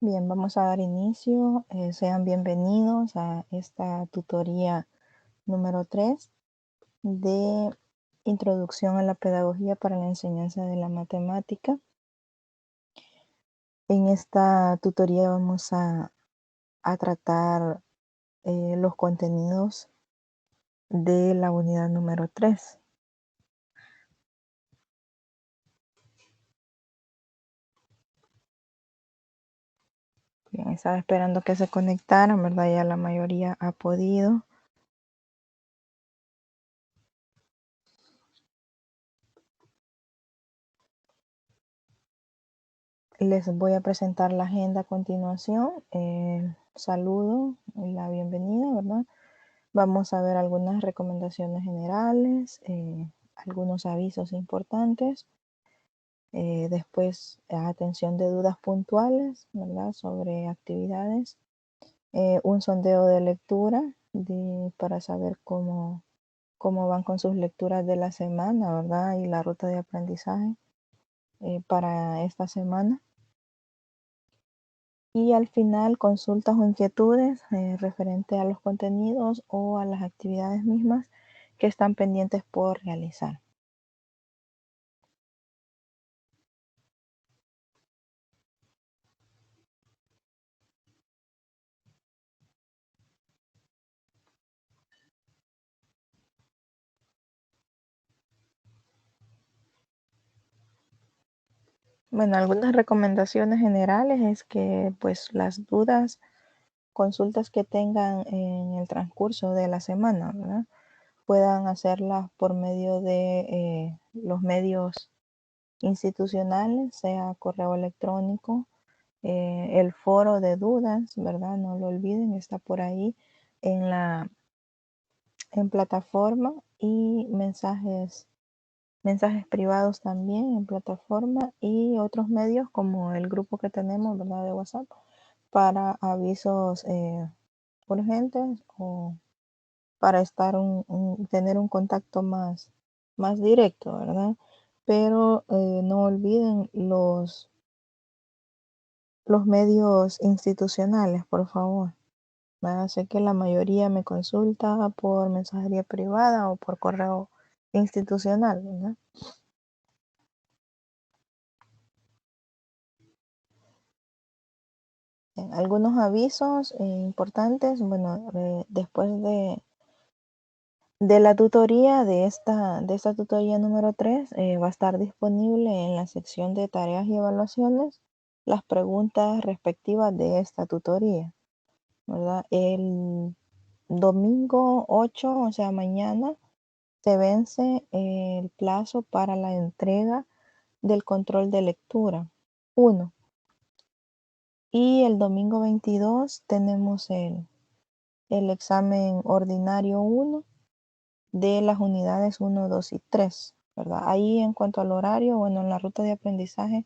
Bien, vamos a dar inicio. Sean bienvenidos a esta tutoría número 3 de Introducción a la Pedagogía para la Enseñanza de la Matemática. En esta tutoría vamos a tratar los contenidos de la unidad número 3. Bien, estaba esperando que se conectaran, ¿verdad? Ya la mayoría ha podido. Les voy a presentar la agenda a continuación. Saludo y la bienvenida, ¿verdad? Vamos a ver algunas recomendaciones generales, algunos avisos importantes. Después, atención de dudas puntuales, ¿verdad? Sobre actividades. Un sondeo de lectura para saber cómo van con sus lecturas de la semana, ¿verdad? Y la ruta de aprendizaje para esta semana. Y al final, consultas o inquietudes referente a los contenidos o a las actividades mismas que están pendientes por realizar. Bueno, algunas recomendaciones generales es que pues las dudas, consultas que tengan en el transcurso de la semana, ¿verdad? Puedan hacerlas por medio de los medios institucionales, sea correo electrónico, el foro de dudas, ¿verdad? No lo olviden, está por ahí en plataforma, y mensajes privados también en plataforma, y otros medios como el grupo que tenemos, ¿verdad? De WhatsApp para avisos urgentes, o para tener un contacto más directo, ¿verdad? Pero no olviden los medios institucionales, por favor, ¿verdad? Sé que la mayoría me consulta por mensajería privada o por correo institucional, ¿verdad? Algunos avisos importantes. Bueno, después de la tutoría de esta tutoría número 3, va a estar disponible en la sección de tareas y evaluaciones las preguntas respectivas de esta tutoría, ¿verdad? El domingo 8, o sea, mañana, se vence el plazo para la entrega del control de lectura 1. Y el domingo 22 tenemos el examen ordinario 1 de las unidades 1, 2 y 3, ¿verdad? Ahí, en cuanto al horario, bueno, en la ruta de aprendizaje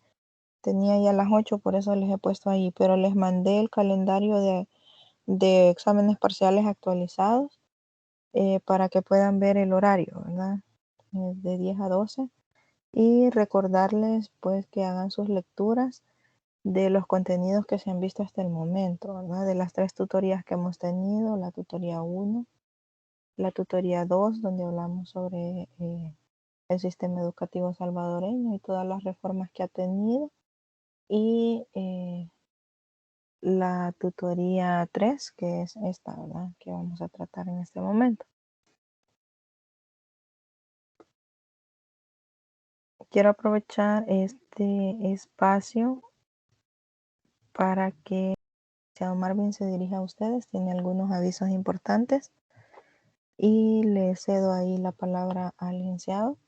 tenía ya las 8, por eso les he puesto ahí, pero les mandé el calendario de exámenes parciales actualizados para que puedan ver el horario, ¿verdad? De 10 a 12, y recordarles pues que hagan sus lecturas de los contenidos que se han visto hasta el momento, ¿verdad? De las 3 tutorías que hemos tenido: la tutoría 1, la tutoría 2, donde hablamos sobre el sistema educativo salvadoreño y todas las reformas que ha tenido, y la tutoría 3, que es esta, ¿verdad? Que vamos a tratar en este momento. Quiero aprovechar este espacio para que el licenciado Marvin se dirija a ustedes. Tiene algunos avisos importantes y le cedo ahí la palabra al licenciado.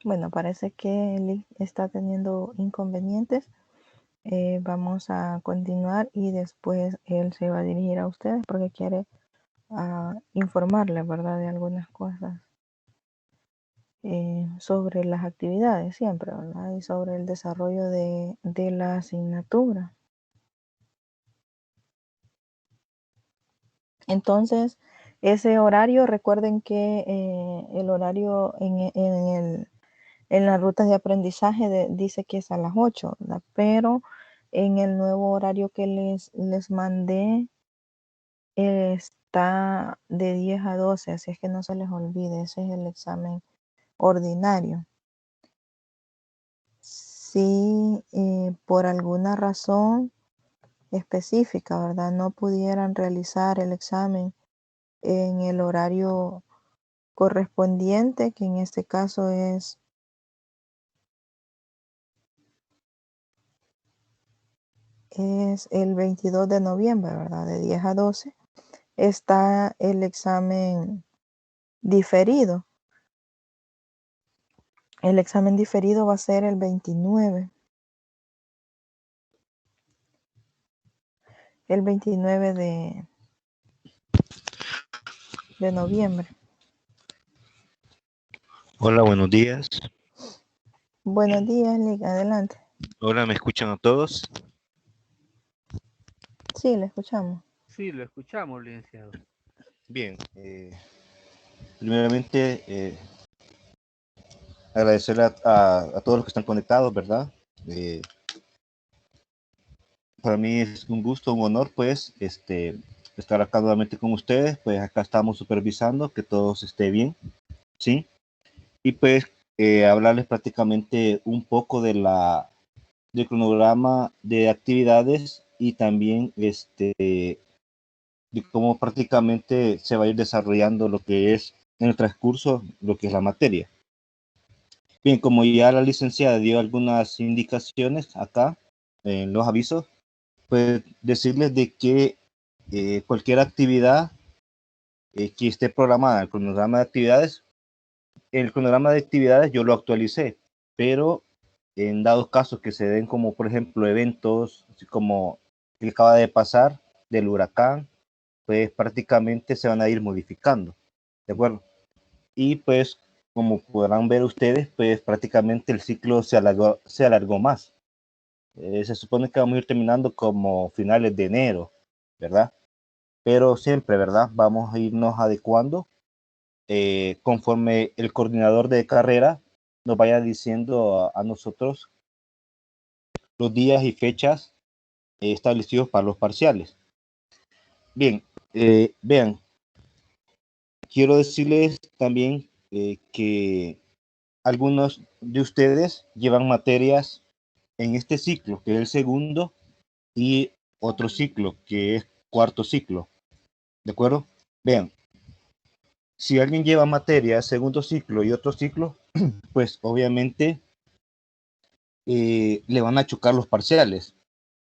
Bueno, parece que Eli está teniendo inconvenientes. Vamos a continuar y después él se va a dirigir a ustedes porque quiere informarles, ¿verdad?, de algunas cosas sobre las actividades siempre, ¿verdad? Y sobre el desarrollo de la asignatura. Entonces, ese horario, recuerden que el horario en las rutas de aprendizaje dice que es a las 8, ¿verdad? Pero en el nuevo horario que les mandé está de 10 a 12, así es que no se les olvide, ese es el examen ordinario. Si por alguna razón específica, ¿verdad?, no pudieran realizar el examen en el horario correspondiente, que en este caso es el 22 de noviembre, ¿verdad?, de 10 a 12, está el examen diferido. El examen diferido va a ser el 29. El 29 de noviembre. Hola, buenos días. Buenos días, Lick, adelante. Hola, ¿me escuchan a todos? Sí, le escuchamos. Sí, lo escuchamos, licenciado. Bien, primeramente agradecer a todos los que están conectados, ¿verdad? Para mí es un gusto, un honor, pues, estar acá nuevamente con ustedes. Pues acá estamos supervisando que todo esté bien, ¿sí? Y pues hablarles prácticamente un poco del cronograma de actividades y también de cómo prácticamente se va a ir desarrollando lo que es en el transcurso, lo que es la materia. Bien, como ya la licenciada dio algunas indicaciones acá en los avisos, pues decirles de que cualquier actividad que esté programada, el cronograma de actividades yo lo actualicé, pero en dados casos que se den como por ejemplo eventos, así como el que acaba de pasar del huracán, pues prácticamente se van a ir modificando, ¿de acuerdo? Y pues, como podrán ver ustedes, pues prácticamente el ciclo se alargó más. Se supone que vamos a ir terminando como finales de enero, ¿verdad? Pero siempre, ¿verdad? Vamos a irnos adecuando conforme el coordinador de carrera nos vaya diciendo a nosotros los días y fechas establecidos para los parciales. Bien, vean, quiero decirles también que algunos de ustedes llevan materias en este ciclo, que es el segundo, y otro ciclo, que es cuarto ciclo. ¿De acuerdo? Vean, si alguien lleva materia segundo ciclo y otro ciclo, pues obviamente le van a chocar los parciales.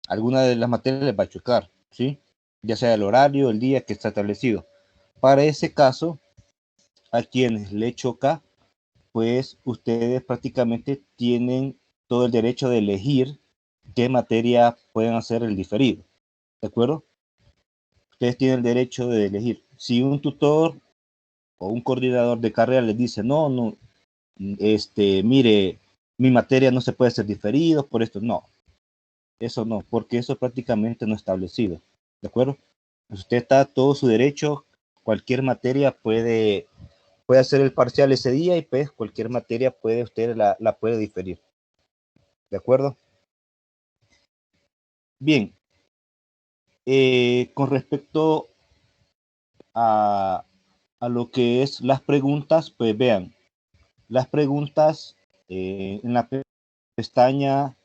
Alguna de las materias les va a chocar, ¿sí? Ya sea el horario, el día que está establecido. Para ese caso, a quienes le choca, pues ustedes prácticamente tienen todo el derecho de elegir qué materia pueden hacer el diferido, ¿de acuerdo? Ustedes tienen el derecho de elegir. Si un tutor o un coordinador de carrera les dice, no, no, mire, mi materia no se puede hacer diferido, por esto, no, eso no, porque eso prácticamente no es establecido, ¿de acuerdo? Pues usted está todo su derecho, cualquier materia puede hacer el parcial ese día y pues cualquier materia usted la puede diferir. ¿De acuerdo? Bien, con respecto a lo que es las preguntas, pues vean, las preguntas en la pestaña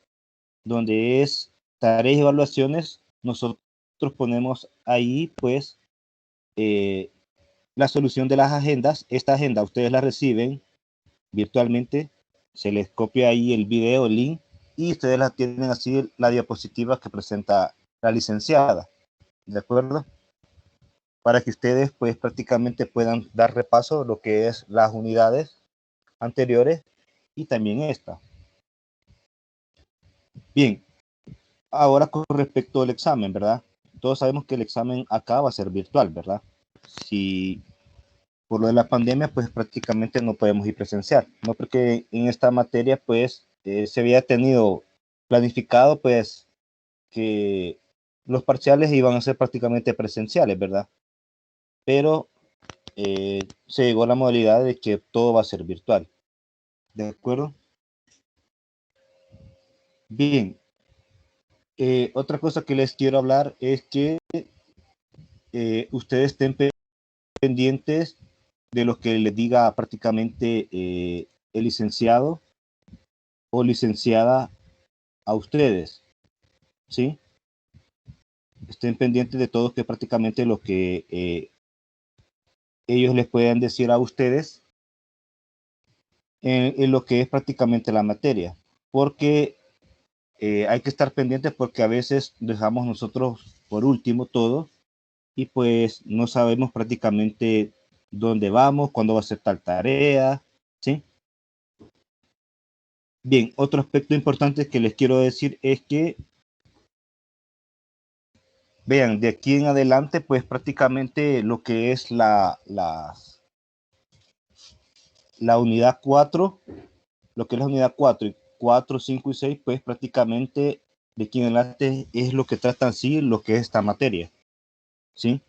donde es tareas y evaluaciones, nosotros ponemos ahí pues la solución de las agendas. Esta agenda ustedes la reciben virtualmente, se les copia ahí el video, el link, y ustedes la tienen así la diapositiva que presenta la licenciada, ¿de acuerdo? Para que ustedes pues prácticamente puedan dar repaso a lo que es las unidades anteriores y también esta. Bien, ahora con respecto al examen, ¿verdad? Todos sabemos que el examen acá va a ser virtual, ¿verdad? Si por lo de la pandemia, pues prácticamente no podemos ir presencial, ¿no? Porque en esta materia, pues, se había tenido planificado, pues, que los parciales iban a ser prácticamente presenciales, ¿verdad? Pero se llegó a la modalidad de que todo va a ser virtual, ¿de acuerdo? Bien, otra cosa que les quiero hablar es que ustedes estén pendientes de lo que les diga prácticamente el licenciado o licenciada a ustedes, ¿sí? Estén pendientes de todo, que prácticamente lo que ellos les puedan decir a ustedes en lo que es prácticamente la materia, porque hay que estar pendientes porque a veces dejamos nosotros por último todo y pues no sabemos prácticamente dónde vamos, cuándo va a ser tal tarea, ¿sí? Bien, otro aspecto importante que les quiero decir es que, vean, de aquí en adelante, pues prácticamente lo que es la unidad 4, lo que es la unidad 4 y 4, 5 y 6, pues prácticamente de aquí en adelante es lo que tratan sí lo que es esta materia, ¿sí?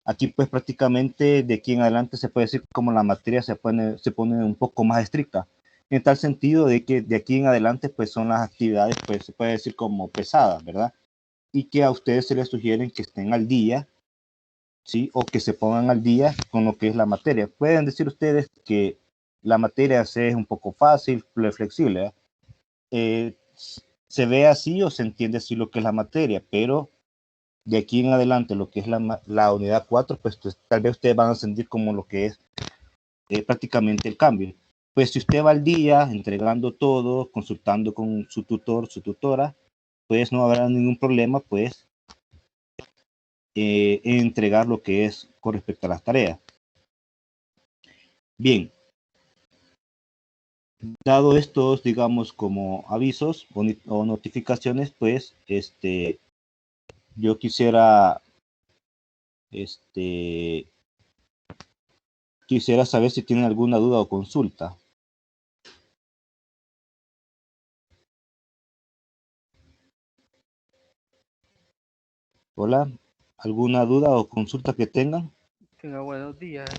Aquí pues prácticamente de aquí en adelante se puede decir como la materia se pone un poco más estricta, en tal sentido de que de aquí en adelante pues son las actividades pues se puede decir como pesadas, ¿verdad? Y que a ustedes se les sugieren que estén al día, ¿sí? O que se pongan al día con lo que es la materia. Pueden decir ustedes que la materia es un poco fácil, flexible, ¿eh? Eh, se ve así o se entiende así lo que es la materia, pero de aquí en adelante lo que es la unidad 4, pues tal vez ustedes van a sentir como lo que es prácticamente el cambio. Pues si usted va al día entregando todo, consultando con su tutor, su tutora, pues no habrá ningún problema, pues en entregar lo que es con respecto a las tareas. Bien, dado estos, digamos, como avisos o notificaciones, pues yo quisiera este, quisiera saber si tienen alguna duda o consulta. Hola, ¿alguna duda o consulta que tengan? Tenga buenos días,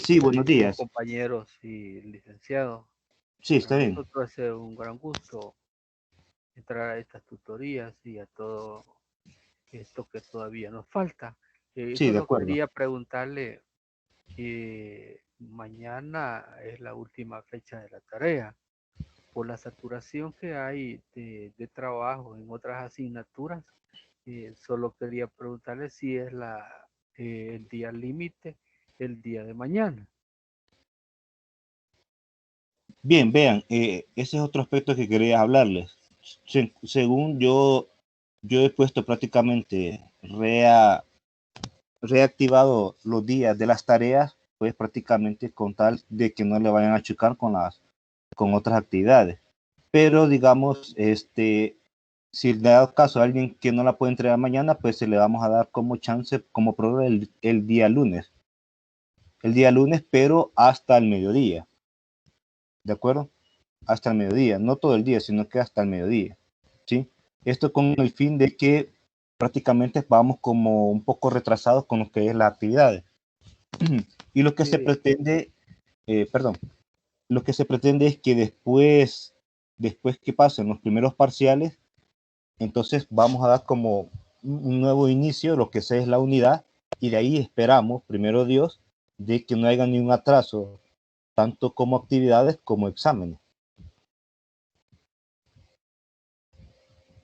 Sí, buenos queridos días. compañeros y licenciados. Sí, Para está bien. nosotros es un gran gusto entrar a estas tutorías y a todo esto que todavía nos falta. Sí, de Solo acuerdo. quería preguntarle, mañana es la última fecha de la tarea. Por la saturación que hay de trabajo en otras asignaturas, solo quería preguntarle si es el día límite el día de mañana. Bien, vean, ese es otro aspecto que quería hablarles. Según yo he puesto prácticamente reactivado los días de las tareas, pues prácticamente con tal de que no le vayan a chocar con otras actividades. Pero digamos, si le da caso a alguien que no la puede entregar mañana, pues se le vamos a dar como chance, como prueba el día lunes. El día lunes, pero hasta el mediodía. ¿De acuerdo? Hasta el mediodía. No todo el día, sino que hasta el mediodía. ¿Sí? Esto con el fin de que prácticamente vamos como un poco retrasados con lo que es la actividad. Y lo que se Eh, pretende, perdón, lo que se pretende es que después que pasen los primeros parciales, entonces vamos a dar como un nuevo inicio, lo que sea es la unidad, y de ahí esperamos, primero Dios, de que no haya ningún atraso, tanto como actividades como exámenes.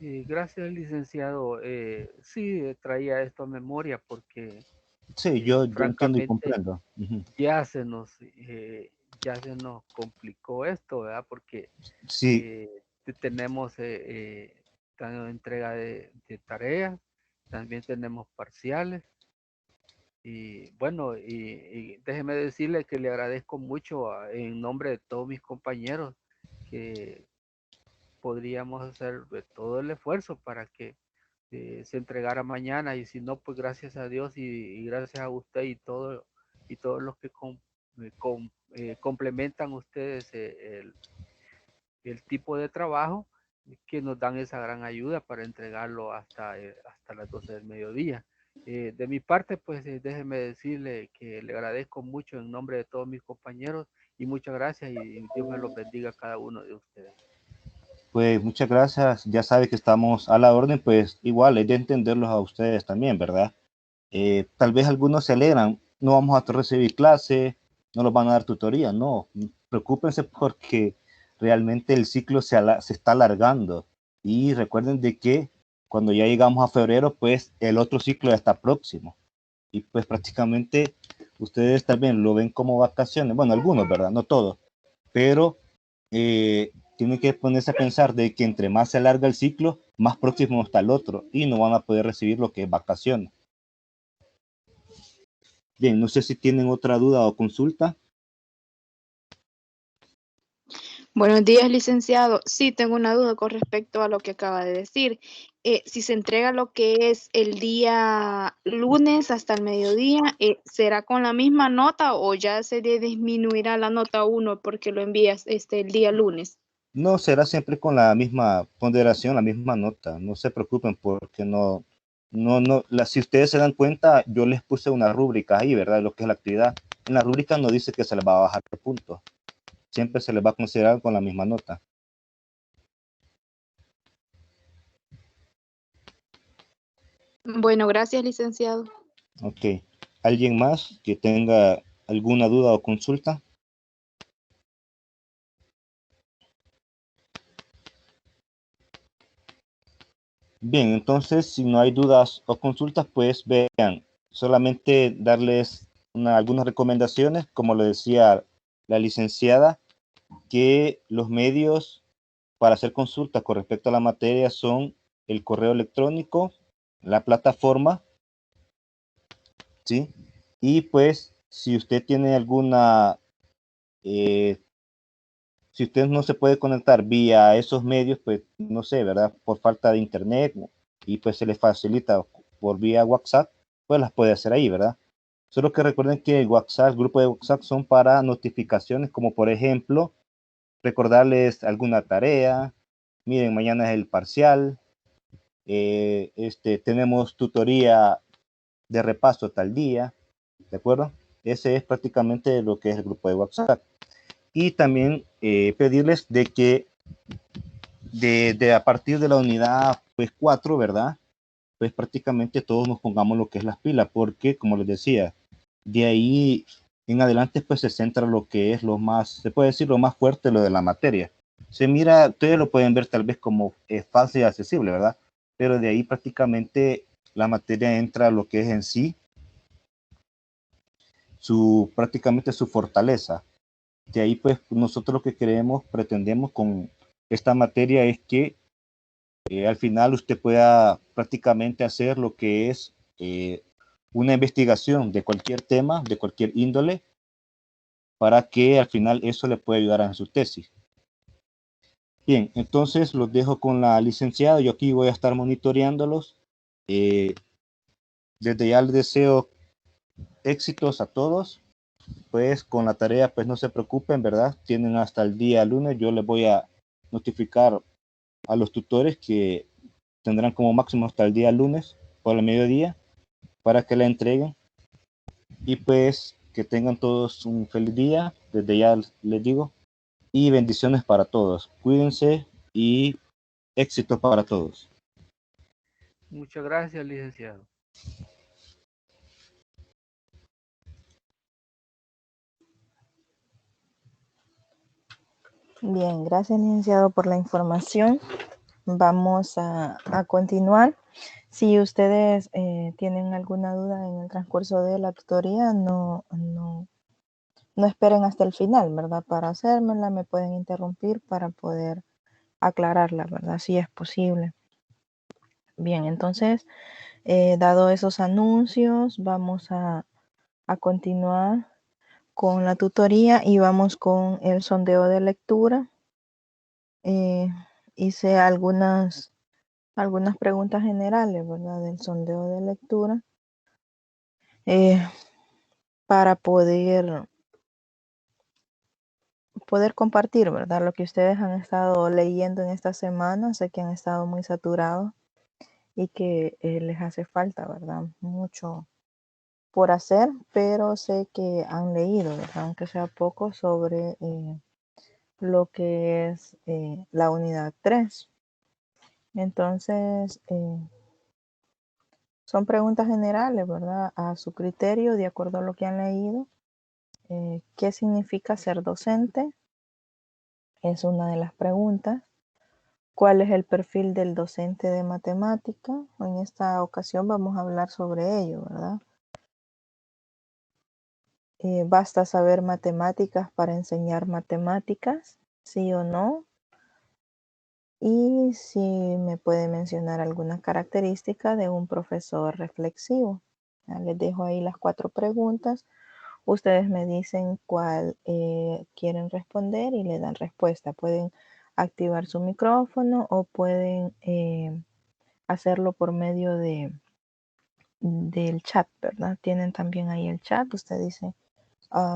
Gracias, licenciado. Sí, traía esto a memoria porque Sí, yo entiendo y francamente comprendo. Ujú. ya se nos, eh, ya se nos complicó esto, ¿verdad? Porque Sí, tenemos entrega de tareas, también tenemos parciales. Y bueno, y déjeme decirle que le agradezco mucho en nombre de todos mis compañeros que podríamos hacer todo el esfuerzo para que se entregara mañana, y si no, pues gracias a Dios y gracias a usted y todos los que complementan ustedes el tipo de trabajo, que nos dan esa gran ayuda para entregarlo hasta las 12 del mediodía. De mi parte, pues déjeme decirle que le agradezco mucho en nombre de todos mis compañeros, y muchas gracias, y Dios me los bendiga a cada uno de ustedes. Pues muchas gracias, ya sabe que estamos a la orden, pues igual es de entenderlos a ustedes también, ¿verdad? Tal vez algunos se alegran, no vamos a recibir clase, no nos van a dar tutoría, no, preocúpense porque realmente el ciclo se está alargando, y recuerden de que cuando ya llegamos a febrero, pues el otro ciclo ya está próximo, y pues prácticamente ustedes también lo ven como vacaciones, bueno, algunos, ¿verdad? No todos, pero tienen que ponerse a pensar de que entre más se alarga el ciclo, más próximo está el otro, y no van a poder recibir lo que es vacaciones. Bien, no sé si tienen otra duda o consulta. Buenos días, licenciado. Sí, tengo una duda con respecto a lo que acaba de decir. Si se entrega lo que es el día lunes hasta el mediodía, ¿será con la misma nota o ya se disminuirá la nota 1 porque lo envías el día lunes? No, será siempre con la misma ponderación, la misma nota. No se preocupen porque si ustedes se dan cuenta, yo les puse una rúbrica ahí, ¿verdad? De lo que es la actividad. En la rúbrica no dice que se les va a bajar por puntos. Siempre se les va a considerar con la misma nota. Bueno, gracias, licenciado. Ok. ¿Alguien más que tenga alguna duda o consulta? Bien, entonces, si no hay dudas o consultas, pues vean, solamente darles algunas recomendaciones, como le decía la licenciada, que los medios para hacer consultas con respecto a la materia son el correo electrónico, la plataforma, ¿sí? Y pues, si usted tiene si usted no se puede conectar vía esos medios, pues no sé, ¿verdad? Por falta de internet, y pues se les facilita por vía WhatsApp, pues las puede hacer ahí, ¿verdad? Solo que recuerden que el grupo de WhatsApp son para notificaciones, como por ejemplo, recordarles alguna tarea, miren, mañana es el parcial, tenemos tutoría de repaso tal día, ¿de acuerdo? Ese es prácticamente lo que es el grupo de WhatsApp. Y también pedirles de que a partir de la unidad pues 4, ¿verdad? Pues prácticamente todos nos pongamos lo que es las pilas, porque como les decía, de ahí en adelante pues se centra lo que es lo más, se puede decir lo más fuerte, lo de la materia. Se mira, ustedes lo pueden ver tal vez como fácil y accesible, ¿verdad? Pero de ahí prácticamente la materia entra a lo que es en sí prácticamente su fortaleza. De ahí pues nosotros lo que queremos, pretendemos con esta materia es que al final usted pueda prácticamente hacer lo que es una investigación de cualquier tema, de cualquier índole, para que al final eso le pueda ayudar en su tesis. Bien, entonces los dejo con la licenciada. Yo aquí voy a estar monitoreándolos. Desde ya les deseo éxitos a todos. Pues con la tarea, pues no se preocupen, ¿verdad? Tienen hasta el día lunes. Yo les voy a notificar a los tutores que tendrán como máximo hasta el día lunes por el mediodía para que la entreguen. Y pues que tengan todos un feliz día, desde ya les digo, y bendiciones para todos. Cuídense y éxito para todos. Muchas gracias, licenciado. Bien, gracias, licenciado, por la información. Vamos a continuar. Si ustedes tienen alguna duda en el transcurso de la tutoría, no esperen hasta el final, ¿verdad? Para hacérmela, me pueden interrumpir para poder aclararla, ¿verdad? Si es posible. Bien, entonces, dado esos anuncios, vamos a continuar con la tutoría y vamos con el sondeo de lectura. hice algunas preguntas generales, ¿verdad? Del sondeo de lectura para poder compartir, ¿verdad? Lo que ustedes han estado leyendo en esta semana. Sé que han estado muy saturados y que les hace falta, ¿verdad? Mucho por hacer, pero sé que han leído, ¿verdad? Aunque sea poco, sobre lo que es la unidad 3. Entonces, son preguntas generales, ¿verdad? A su criterio, de acuerdo a lo que han leído. ¿Qué significa ser docente? Es una de las preguntas. ¿Cuál es el perfil del docente de matemática? En esta ocasión vamos a hablar sobre ello, ¿verdad? ¿Basta saber matemáticas para enseñar matemáticas? ¿Sí o no? Y si me puede mencionar alguna característica de un profesor reflexivo. Les dejo ahí las 4 preguntas. Ustedes me dicen cuál quieren responder y le dan respuesta. Pueden activar su micrófono o pueden hacerlo por medio del chat, ¿verdad? Tienen también ahí el chat. Usted dice,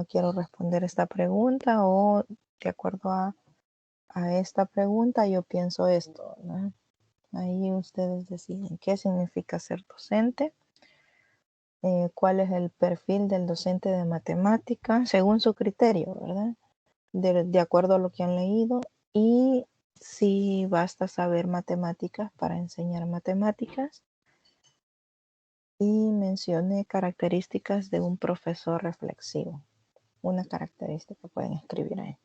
quiero responder esta pregunta, o de acuerdo a esta pregunta yo pienso esto, ¿no? Ahí ustedes deciden qué significa ser docente, cuál es el perfil del docente de matemática, según su criterio, ¿verdad? De acuerdo a lo que han leído, y si basta saber matemáticas para enseñar matemáticas. Y mencione características de un profesor reflexivo. Una característica pueden escribir ahí.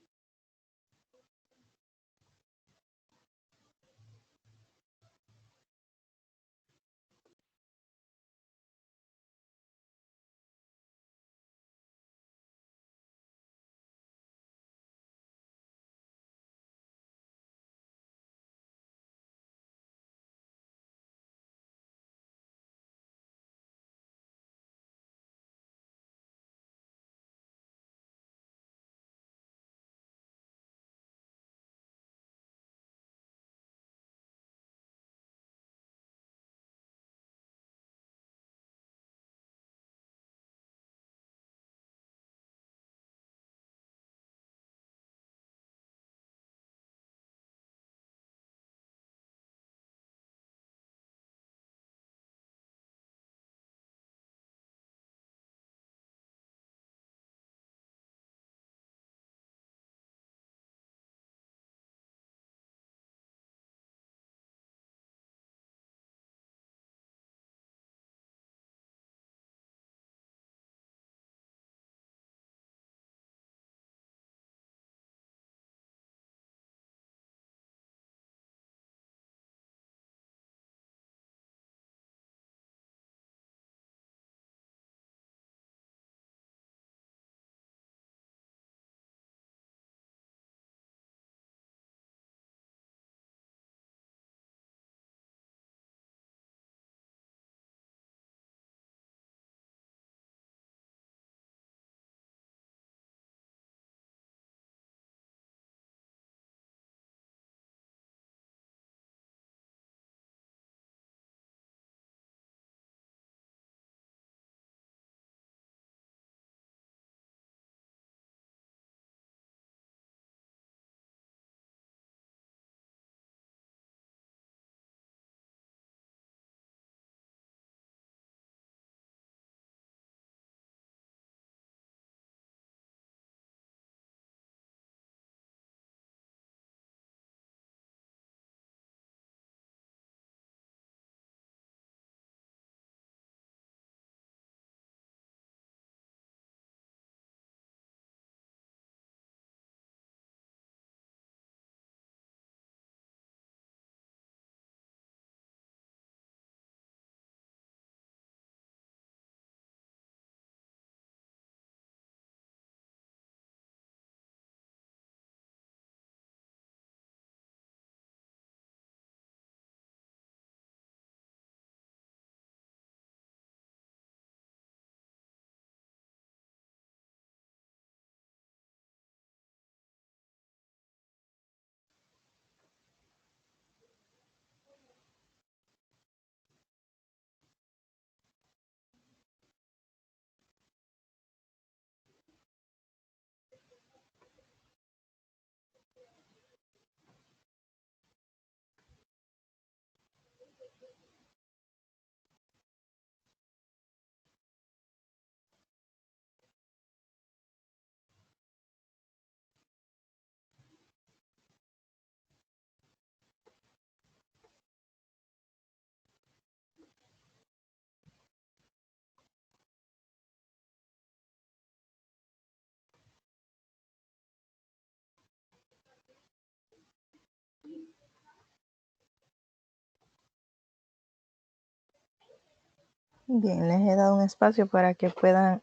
Bien, les he dado un espacio para que puedan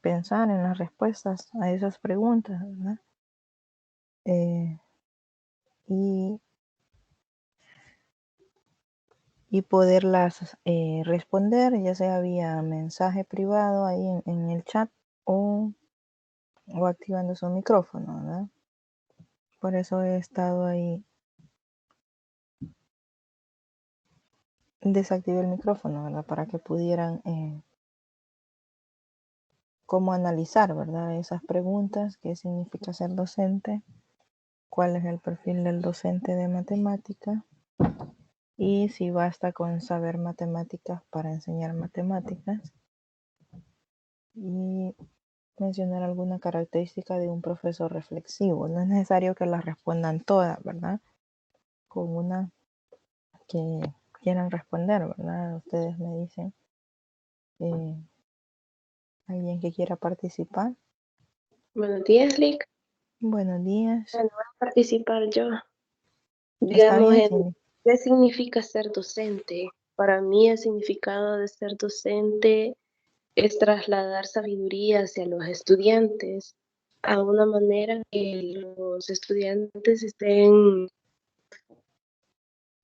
pensar en las respuestas a esas preguntas, ¿verdad? Y poderlas responder, ya sea vía mensaje privado ahí en el chat o activando su micrófono, ¿verdad? Por eso he estado ahí, desactivé el micrófono, ¿verdad? Para que pudieran cómo analizar, ¿verdad? Esas preguntas, qué significa ser docente, cuál es el perfil del docente de matemática y si basta con saber matemáticas para enseñar matemáticas, y mencionar alguna característica de un profesor reflexivo. No es necesario que las respondan todas, ¿verdad? Con una que quieran responder, ¿verdad? Ustedes me dicen, ¿alguien que quiera participar? Buenos días, Lick. Buenos días. Bueno, voy a participar yo. Está Digamos, bien, Cindy. ¿qué significa ser docente? Para mí el significado de ser docente es trasladar sabiduría hacia los estudiantes a una manera que los estudiantes estén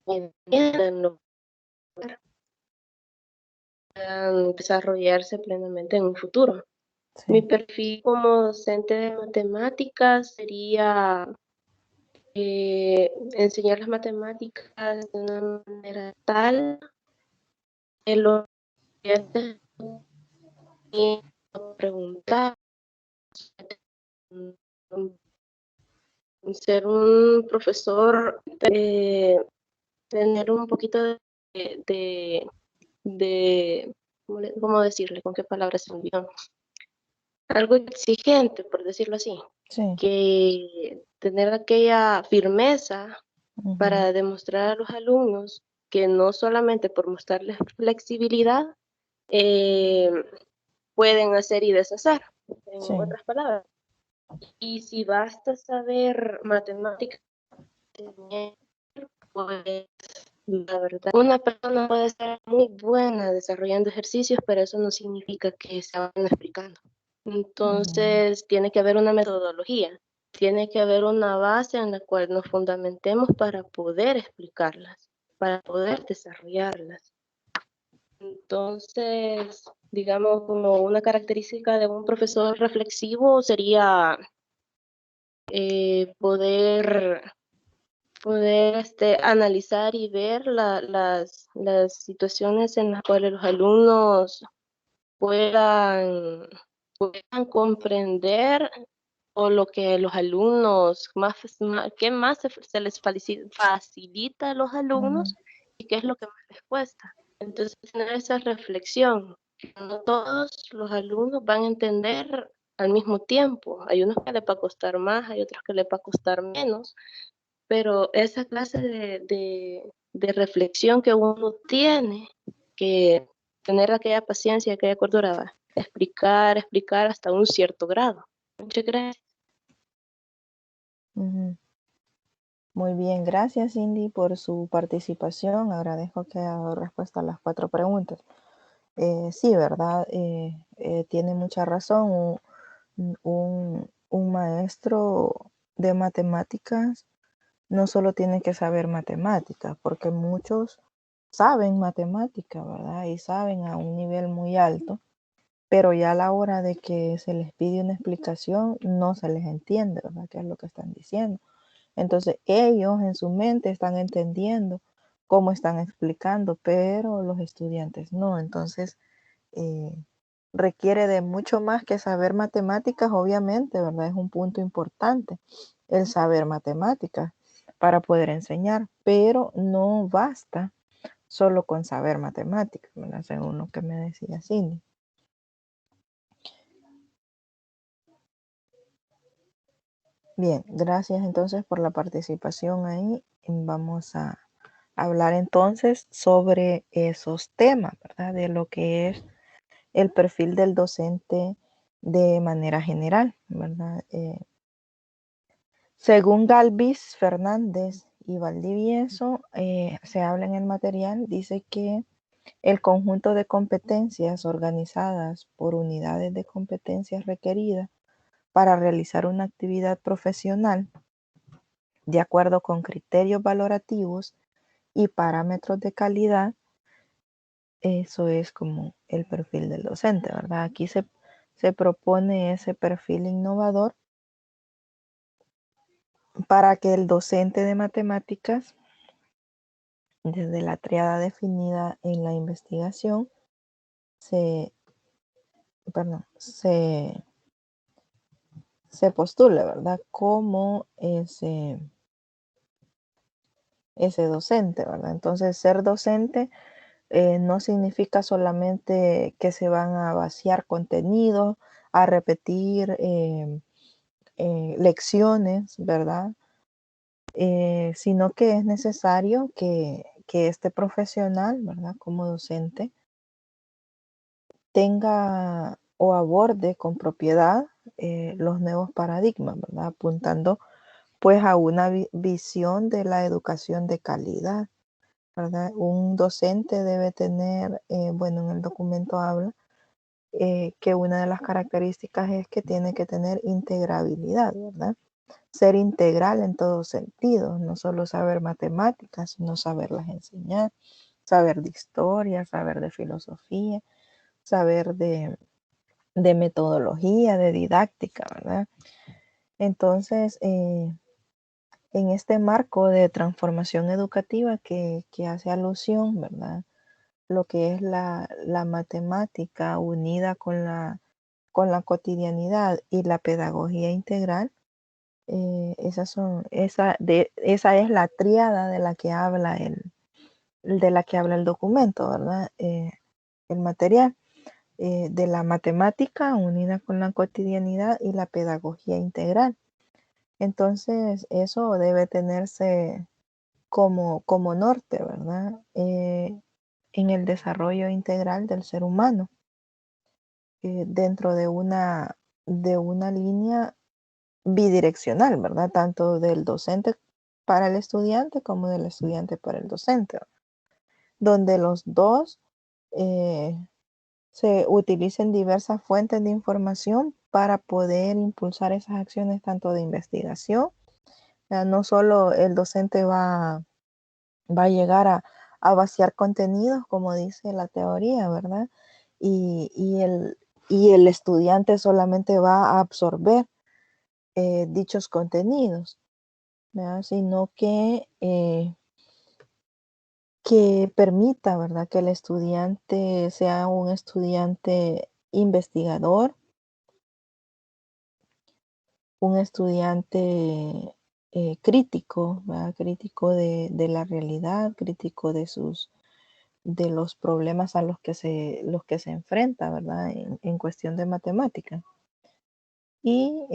puedan desarrollarse plenamente en un futuro. Mi Sí. perfil como docente de matemáticas sería enseñar las matemáticas de una manera tal que los estudiantes puedan preguntar, ser un profesor, tener un poquito de ¿cómo decirle? ¿Con qué palabras se olvidó? Algo exigente, por decirlo así, Sí. que tener aquella firmeza para demostrar a los alumnos que no solamente por mostrarles flexibilidad pueden hacer y deshacer, en Sí. otras palabras. Y si basta saber matemáticas, pues la verdad, una persona puede ser muy buena desarrollando ejercicios, pero eso no significa que se vayan explicando. Entonces, tiene que haber una metodología, tiene que haber una base en la cual nos fundamentemos para poder explicarlas, para poder desarrollarlas. Entonces, digamos, como una característica de un profesor reflexivo sería poder analizar y ver las situaciones en las cuales los alumnos puedan comprender, o lo que los alumnos qué más se les facilita a los alumnos y qué es lo que más les cuesta. Entonces, tener esa reflexión, no todos los alumnos van a entender al mismo tiempo. Hay unos que les va a costar más, hay otros que les va a costar menos, pero esa clase de reflexión que uno tiene que tener aquella paciencia, aquella cordura, explicar hasta un cierto grado. Muchas gracias. Muy bien, gracias Cindy por su participación. Agradezco que haya dado respuesta a las 4 preguntas. Sí, ¿verdad? Tiene mucha razón. Un maestro de matemáticas no solo tiene que saber matemáticas, porque muchos saben matemáticas, ¿verdad? Y saben a un nivel muy alto, pero ya a la hora de que se les pide una explicación, no se les entiende, ¿verdad? ¿Qué es lo que están diciendo? Entonces ellos en su mente están entendiendo cómo están explicando, pero los estudiantes no. Entonces requiere de mucho más que saber matemáticas, obviamente, ¿verdad? Es un punto importante el saber matemáticas para poder enseñar, pero no basta solo con saber matemáticas, ¿verdad? Según lo que me decía Cindy. Bien, gracias entonces por la participación ahí. Vamos a hablar entonces sobre esos temas, ¿verdad? De lo que es el perfil del docente de manera general, ¿verdad? Según Galvis, Fernández y Valdivieso, se habla en el material, dice que El conjunto de competencias organizadas por unidades de competencias requeridas para realizar una actividad profesional de acuerdo con criterios valorativos y parámetros de calidad. Eso es como el perfil del docente, ¿verdad? Aquí se propone ese perfil innovador para que el docente de matemáticas, desde la triada definida en la investigación, se postule, ¿verdad? Como ese docente, ¿verdad? Entonces, ser docente no significa solamente que se van a vaciar contenidos, a repetir lecciones, ¿verdad? Sino que es necesario que este profesional, ¿verdad? Como docente, tenga o aborde con propiedad los nuevos paradigmas, ¿verdad? Apuntando pues a una visión de la educación de calidad, ¿verdad? Un docente debe tener, bueno, en el documento habla que una de las características es que tiene que tener integrabilidad, ¿verdad? Ser integral en todos sentidos, no solo saber matemáticas, sino saberlas enseñar, saber de historia, saber de filosofía, saber de metodología, de didáctica, ¿verdad? Entonces, en este marco de transformación educativa que hace alusión, ¿verdad? Lo que es la matemática unida con la cotidianidad y la pedagogía integral, esa es la tríada de la que habla el documento, ¿verdad? El material de la matemática unida con la cotidianidad y la pedagogía integral. Entonces, eso debe tenerse como norte, ¿verdad? En el desarrollo integral del ser humano, dentro de una línea bidireccional, ¿verdad? Tanto del docente para el estudiante como del estudiante para el docente, donde los dos se utilicen diversas fuentes de información para poder impulsar esas acciones tanto de investigación. No solo el docente va a llegar a vaciar contenidos, como dice la teoría, ¿verdad? Y el estudiante solamente va a absorber dichos contenidos, ¿verdad? Sino que permita, ¿verdad? Que el estudiante sea un estudiante investigador, un estudiante crítico, ¿verdad? Crítico de la realidad, crítico de los problemas a los que se enfrenta, ¿verdad? En cuestión de matemática. Y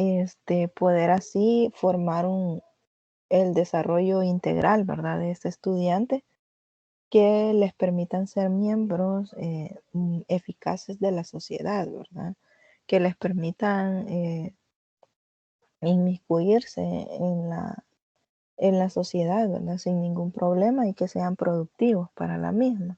poder así formar el desarrollo integral, ¿verdad? De este estudiante, que les permitan ser miembros eficaces de la sociedad, ¿verdad? Que les permitan inmiscuirse en la sociedad, ¿verdad? Sin ningún problema, y que sean productivos para la misma.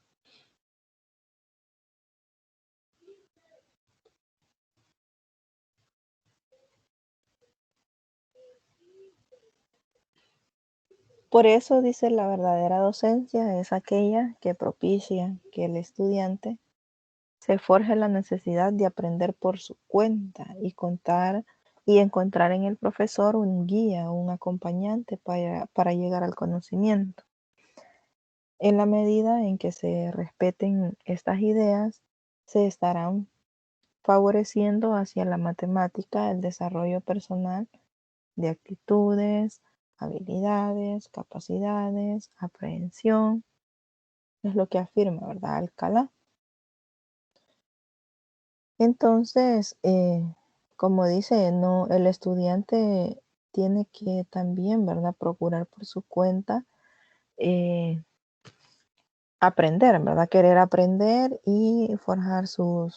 Por eso dice, la verdadera docencia es aquella que propicia que el estudiante se forje la necesidad de aprender por su cuenta y encontrar en el profesor un guía, un acompañante para llegar al conocimiento. En la medida en que se respeten estas ideas, se estarán favoreciendo hacia la matemática el desarrollo personal de actitudes, habilidades, capacidades, aprehensión. Es lo que afirma, ¿verdad? Alcalá. Entonces, como dice, no, el estudiante tiene que también, ¿verdad?, procurar por su cuenta aprender, ¿verdad? Querer aprender y forjar su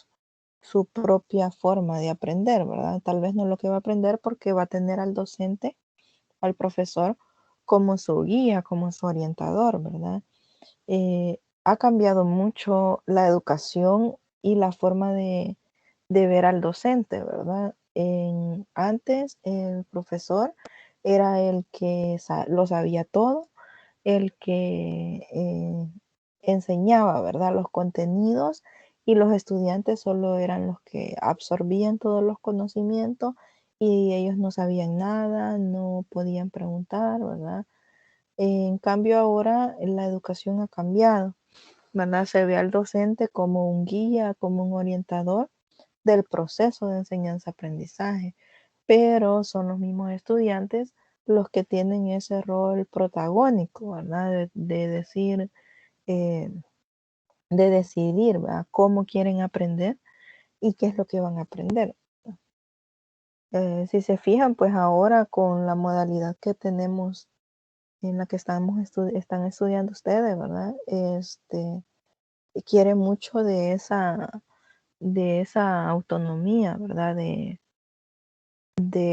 propia forma de aprender, ¿verdad? Tal vez no lo que va a aprender, porque va a tener al docente, al profesor, como su guía, como su orientador, ¿verdad? ha cambiado mucho la educación y la forma de ver al docente, ¿verdad? Antes el profesor era el que lo sabía todo, el que enseñaba, ¿verdad? Los contenidos, y los estudiantes solo eran los que absorbían todos los conocimientos y ellos no sabían nada, no podían preguntar, ¿verdad? En cambio ahora la educación ha cambiado, ¿verdad? Se ve al docente como un guía, como un orientador del proceso de enseñanza-aprendizaje, pero son los mismos estudiantes los que tienen ese rol protagónico, ¿verdad? Decir, eh, de decidir, ¿verdad? Cómo quieren aprender y qué es lo que van a aprender. Si se fijan, pues ahora con la modalidad que tenemos en la que están estudiando ustedes, ¿verdad? Quiere mucho de esa autonomía, ¿verdad? De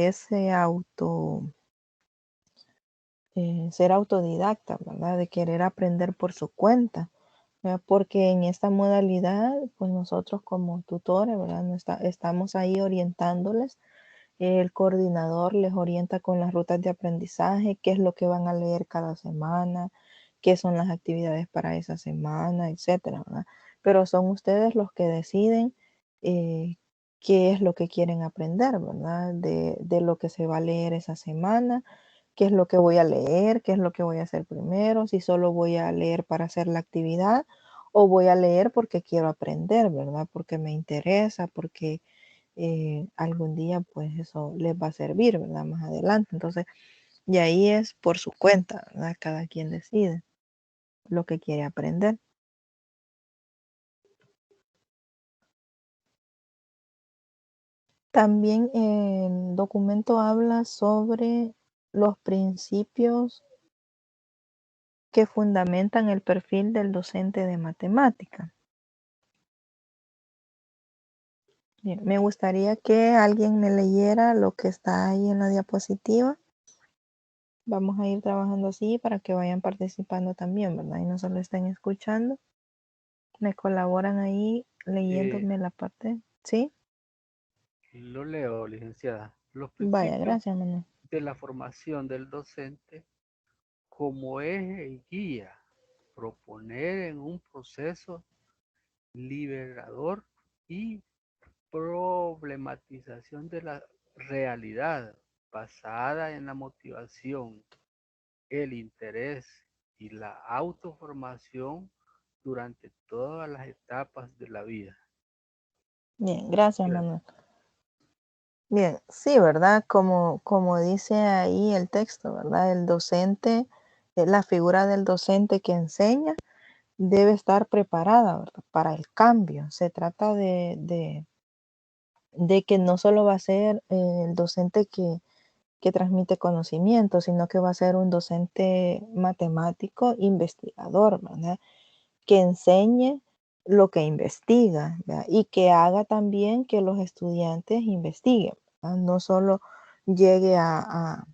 ese ser autodidacta, ¿verdad? De querer aprender por su cuenta, ¿verdad? Porque en esta modalidad, pues nosotros como tutores, ¿verdad? Estamos ahí orientándoles. El coordinador les orienta con las rutas de aprendizaje, qué es lo que van a leer cada semana, qué son las actividades para esa semana, etcétera, ¿verdad? Pero son ustedes los que deciden qué es lo que quieren aprender, ¿verdad? De lo que se va a leer esa semana, qué es lo que voy a leer, qué es lo que voy a hacer primero, si solo voy a leer para hacer la actividad o voy a leer porque quiero aprender, ¿verdad? Porque me interesa, porque algún día pues eso les va a servir, ¿verdad? Más adelante. Entonces, y ahí es por su cuenta, ¿verdad? Cada quien decide lo que quiere aprender. También el documento habla sobre los principios que fundamentan el perfil del docente de matemática. Bien, me gustaría que alguien me leyera lo que está ahí en la diapositiva. Vamos a ir trabajando así para que vayan participando también, ¿verdad? Y no solo estén escuchando. Me colaboran ahí leyéndome la parte, ¿sí? Lo leo, licenciada. Los Vaya, principios gracias, Manuel. de la formación del docente como eje y guía, proponer en un proceso liberador y problematización de la realidad basada en la motivación, el interés y la autoformación durante todas las etapas de la vida. Bien, gracias, Gracias. Manuel. Bien, sí, ¿verdad? Como dice ahí el texto, ¿verdad? El docente, la figura del docente que enseña debe estar preparada, ¿verdad? Para el cambio. Se trata de que no solo va a ser el docente que transmite conocimiento, sino que va a ser un docente matemático investigador, ¿verdad? Que enseñe lo que investiga, ¿verdad? Y que haga también que los estudiantes investiguen, ¿verdad? No solo llegue a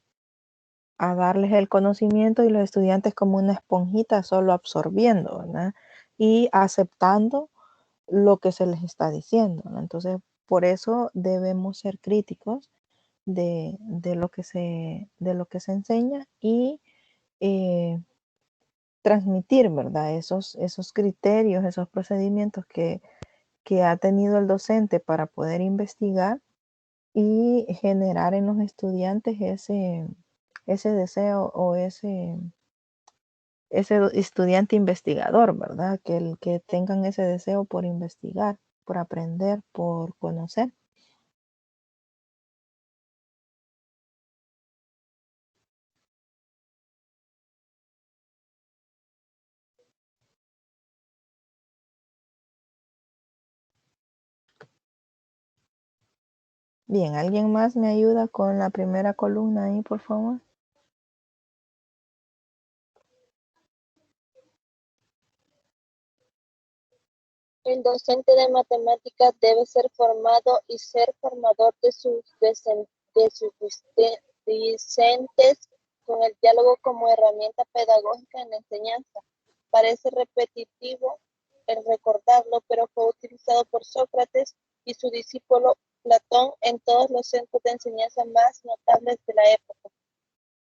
darles el conocimiento y los estudiantes como una esponjita solo absorbiendo, ¿verdad? Y aceptando lo que se les está diciendo, ¿no? Entonces, por eso debemos ser críticos de lo que se enseña y transmitir, ¿verdad? Esos criterios, esos procedimientos que ha tenido el docente para poder investigar y generar en los estudiantes ese deseo o ese estudiante investigador, ¿verdad? Que tengan ese deseo por investigar, por aprender, por conocer. Bien, ¿alguien más me ayuda con la primera columna ahí, por favor? El docente de matemáticas debe ser formado y ser formador de sus discentes con el diálogo como herramienta pedagógica en la enseñanza. parece repetitivo el recordarlo, pero fue utilizado por Sócrates y su discípulo Platón en todos los centros de enseñanza más notables de la época.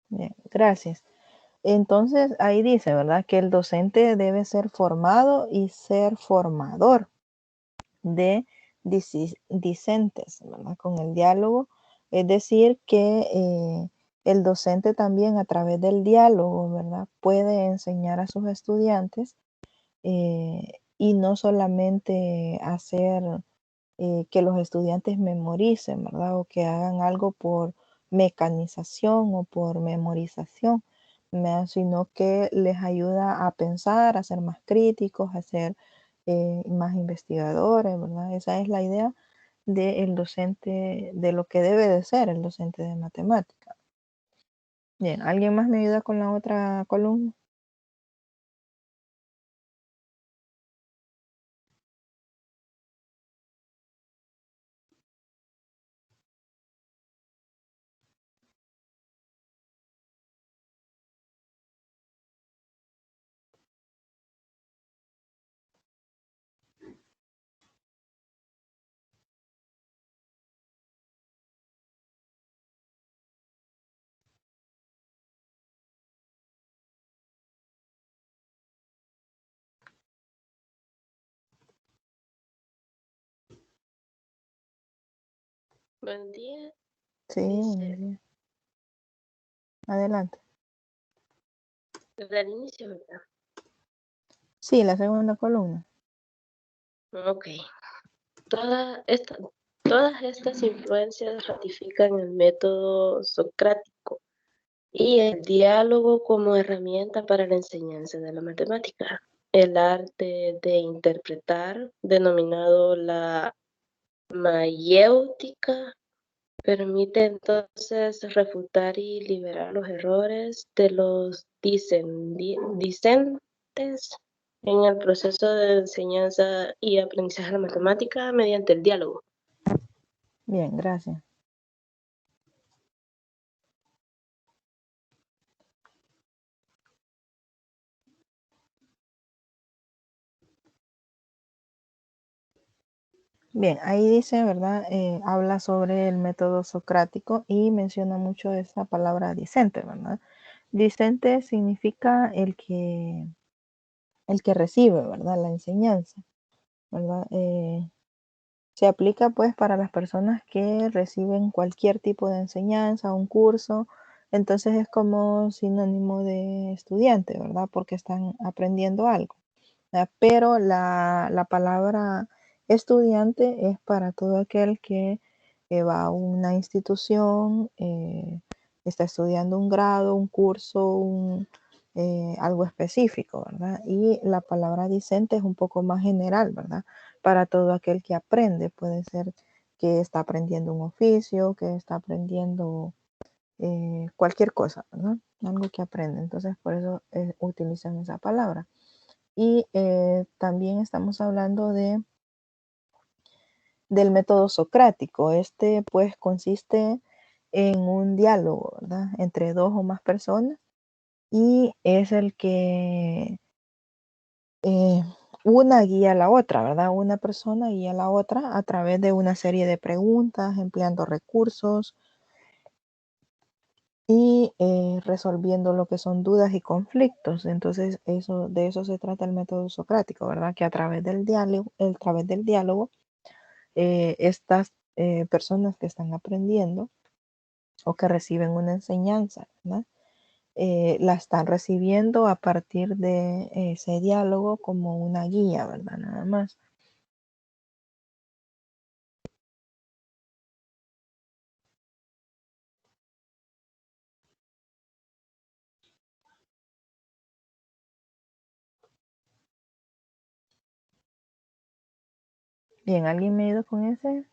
Bien, gracias. Entonces, ahí dice, ¿verdad? Que el docente debe ser formado y ser formador de discentes, ¿verdad? Con el diálogo. Es decir, que el docente también a través del diálogo, ¿verdad? Puede enseñar a sus estudiantes y no solamente hacer que los estudiantes memoricen, ¿verdad? O que hagan algo por mecanización o por memorización, ¿verdad? Sino que les ayuda a pensar, a ser más críticos, a ser más investigadores, ¿verdad? Esa es la idea del docente, de lo que debe de ser el docente de matemática. Bien, ¿alguien más me ayuda con la otra columna? Buen día. Sí, Dice, buenos días. Adelante. desde el inicio, ¿verdad? Sí, la segunda columna. Ok. Todas estas influencias ratifican el método socrático y el diálogo como herramienta para la enseñanza de la matemática. El arte de interpretar, denominado la mayéutica, permite entonces refutar y liberar los errores de los discentes en el proceso de enseñanza y aprendizaje de la matemática mediante el diálogo. Bien, gracias. Bien, ahí dice, ¿verdad? Habla sobre el método socrático y menciona mucho esa palabra discente, ¿verdad? Discente significa el que recibe, ¿verdad? La enseñanza, ¿verdad? Se aplica pues para las personas que reciben cualquier tipo de enseñanza, un curso, entonces es como sinónimo de estudiante, ¿verdad? Porque están aprendiendo algo. Pero la palabra estudiante es para todo aquel que va a una institución, está estudiando un grado, un curso, algo específico, ¿verdad? Y la palabra discente es un poco más general, ¿verdad? Para todo aquel que aprende, puede ser que está aprendiendo un oficio, que está aprendiendo cualquier cosa, ¿verdad? Algo que aprende. Entonces, por eso utilizan esa palabra. Y también estamos hablando del método socrático. Este pues consiste en un diálogo, ¿verdad? Entre dos o más personas y es el que una guía a la otra, ¿verdad? Una persona guía a la otra a través de una serie de preguntas, empleando recursos y resolviendo lo que son dudas y conflictos. Entonces, de eso se trata el método socrático, ¿verdad? Que a través del diálogo estas personas que están aprendiendo o que reciben una enseñanza, ¿verdad? La están recibiendo a partir de ese diálogo como una guía, ¿verdad? Nada más. Bien, ¿alguien me ayuda con ese?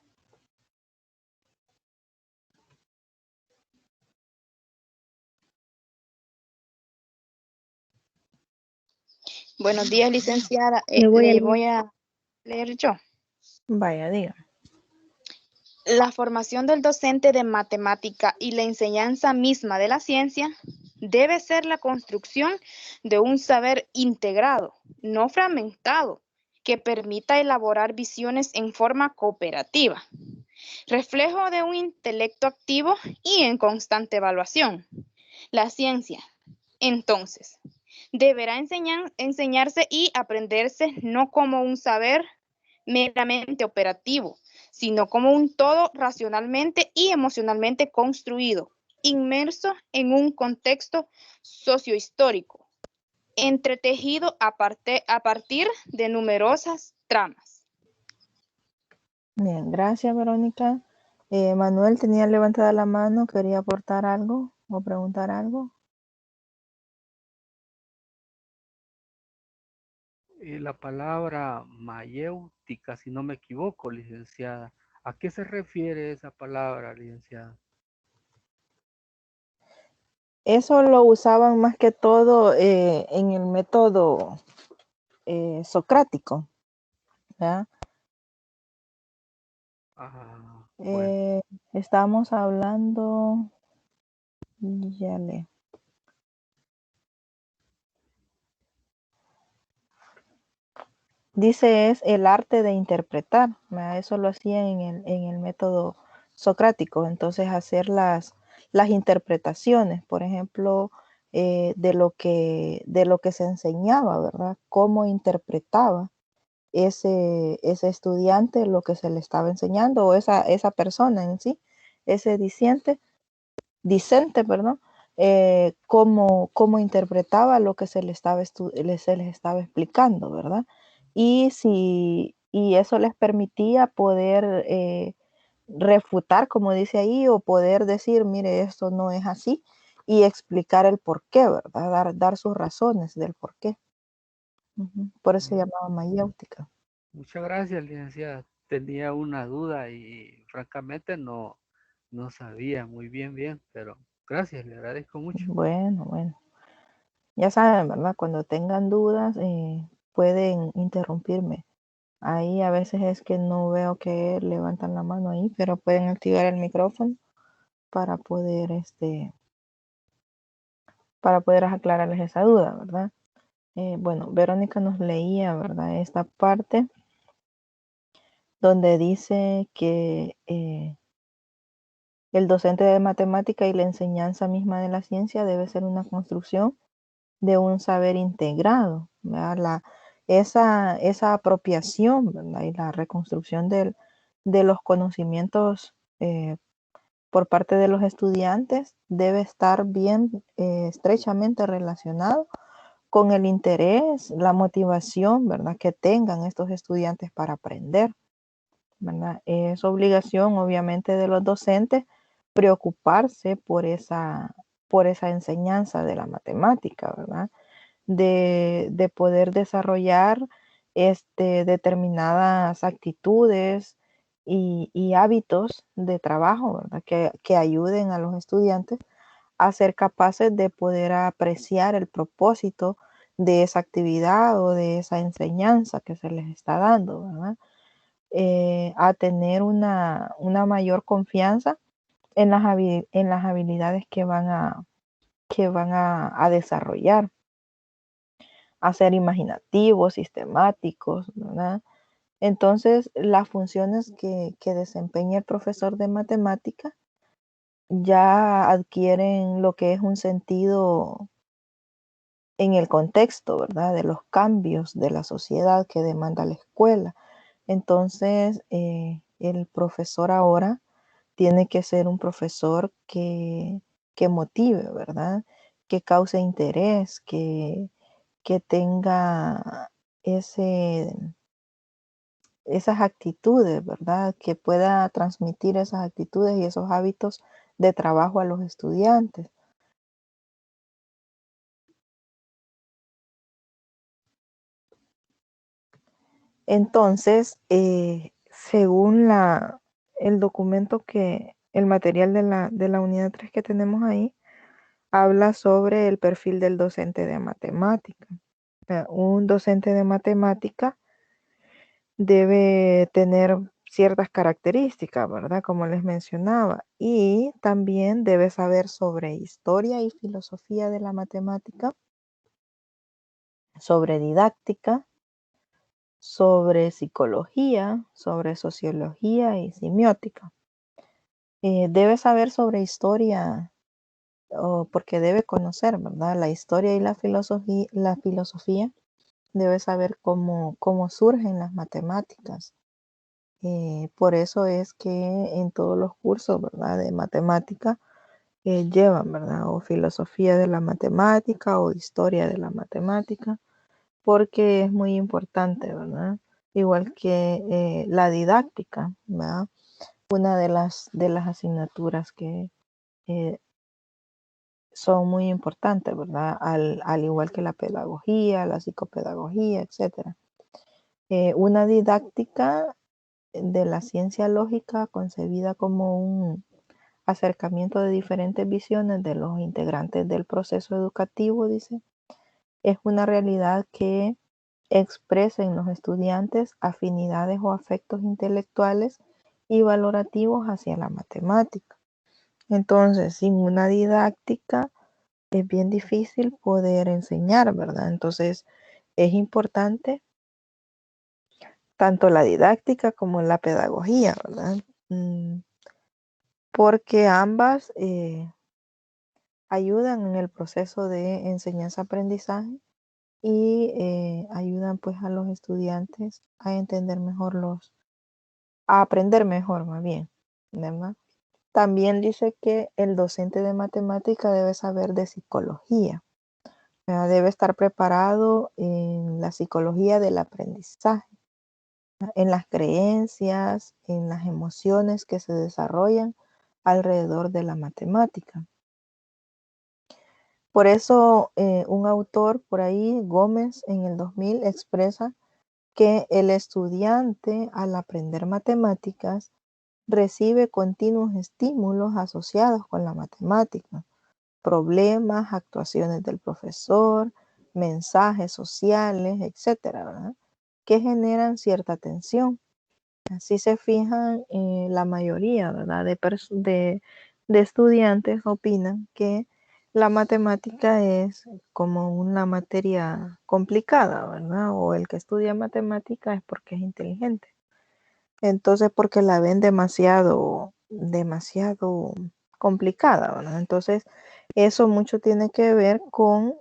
Buenos días, licenciada. Le Voy a leer yo. Vaya, diga. La formación del docente de matemática y la enseñanza misma de la ciencia debe ser la construcción de un saber integrado, no fragmentado, que permita elaborar visiones en forma cooperativa, reflejo de un intelecto activo y en constante evaluación. La ciencia, entonces, deberá enseñarse y aprenderse no como un saber meramente operativo, sino como un todo racionalmente y emocionalmente construido, inmerso en un contexto sociohistórico, entretejido a partir de numerosas tramas. Bien, gracias, Verónica. Manuel tenía levantada la mano, quería aportar algo o preguntar algo. La palabra mayéutica, si no me equivoco, licenciada. ¿A qué se refiere esa palabra, licenciada? Eso lo usaban más que todo en el método socrático, ¿verdad? Bueno. Estamos hablando, ya le. Dice es el arte de interpretar, ¿verdad? Eso lo hacían en el método socrático, entonces hacer las interpretaciones, por ejemplo, de lo que se enseñaba, ¿verdad? Cómo interpretaba ese estudiante lo que se le estaba enseñando o esa persona en sí, ese discente, perdón, cómo interpretaba lo que se les estaba explicando, ¿verdad? Y eso les permitía poder refutar, como dice ahí, o poder decir, mire, esto no es así, y explicar el por qué, ¿verdad? Dar sus razones del por qué. Por eso se llamaba mayéutica. Muchas gracias, licenciada. Tenía una duda y francamente no sabía muy bien, pero gracias, le agradezco mucho. Bueno. Ya saben, ¿verdad? Cuando tengan dudas, pueden interrumpirme. Ahí a veces es que no veo que levantan la mano ahí, pero pueden activar el micrófono para poder, aclararles esa duda, ¿verdad? Bueno, Verónica nos leía, ¿verdad? Esta parte donde dice que el docente de matemática y la enseñanza misma de la ciencia debe ser una construcción de un saber integrado, ¿verdad? Esa apropiación, ¿verdad? Y la reconstrucción de los conocimientos por parte de los estudiantes debe estar bien estrechamente relacionado con el interés, la motivación, ¿verdad? Que tengan estos estudiantes para aprender, ¿verdad? Es obligación, obviamente, de los docentes preocuparse por esa enseñanza de la matemática, ¿verdad? De poder desarrollar determinadas actitudes y hábitos de trabajo, ¿verdad? Que ayuden a los estudiantes a ser capaces de poder apreciar el propósito de esa actividad o de esa enseñanza que se les está dando, ¿verdad? A tener una mayor confianza en las habilidades que van a desarrollar, a ser imaginativos, sistemáticos, ¿verdad? Entonces, las funciones que desempeña el profesor de matemática ya adquieren lo que es un sentido en el contexto, ¿verdad? De los cambios de la sociedad que demanda la escuela. Entonces, el profesor ahora tiene que ser un profesor que motive, ¿verdad? Que cause interés, que tenga esas actitudes, ¿verdad? Que pueda transmitir esas actitudes y esos hábitos de trabajo a los estudiantes. Entonces, según el documento el material de la unidad 3 que tenemos ahí, habla sobre el perfil del docente de matemática. Un docente de matemática debe tener ciertas características, ¿verdad? Como les mencionaba. Y también debe saber sobre historia y filosofía de la matemática, sobre didáctica, sobre psicología, sobre sociología y semiótica. Debe saber sobre historia, porque debe conocer, ¿verdad? La historia y la filosofía debe saber cómo surgen las matemáticas. Por eso es que en todos los cursos, ¿verdad? De matemática llevan, ¿verdad? O filosofía de la matemática o historia de la matemática, porque es muy importante, ¿verdad? Igual que la didáctica, ¿verdad? Una de las asignaturas que eh, son muy importantes, ¿verdad? Al igual que la pedagogía, la psicopedagogía, etc. Una didáctica de la ciencia lógica concebida como un acercamiento de diferentes visiones de los integrantes del proceso educativo, dice, es una realidad que expresa en los estudiantes afinidades o afectos intelectuales y valorativos hacia la matemática. Entonces, sin una didáctica es bien difícil poder enseñar, ¿verdad? Entonces, es importante tanto la didáctica como la pedagogía, ¿verdad? Porque ambas ayudan en el proceso de enseñanza-aprendizaje y ayudan pues a los estudiantes a entender mejor a aprender mejor más bien, ¿verdad? También dice que el docente de matemática debe saber de psicología, ¿verdad? Debe estar preparado en la psicología del aprendizaje, ¿verdad? En las creencias, en las emociones que se desarrollan alrededor de la matemática. Por eso un autor por ahí, Gómez, en el 2000 expresa que el estudiante al aprender matemáticas recibe continuos estímulos asociados con la matemática, problemas, actuaciones del profesor, mensajes sociales, etcétera, ¿verdad? Que generan cierta tensión. Así se fijan la mayoría, ¿verdad? De estudiantes opinan que la matemática es como una materia complicada, ¿verdad? O el que estudia matemática es porque es inteligente. Entonces, porque la ven demasiado complicada, ¿verdad? Entonces, eso mucho tiene que ver con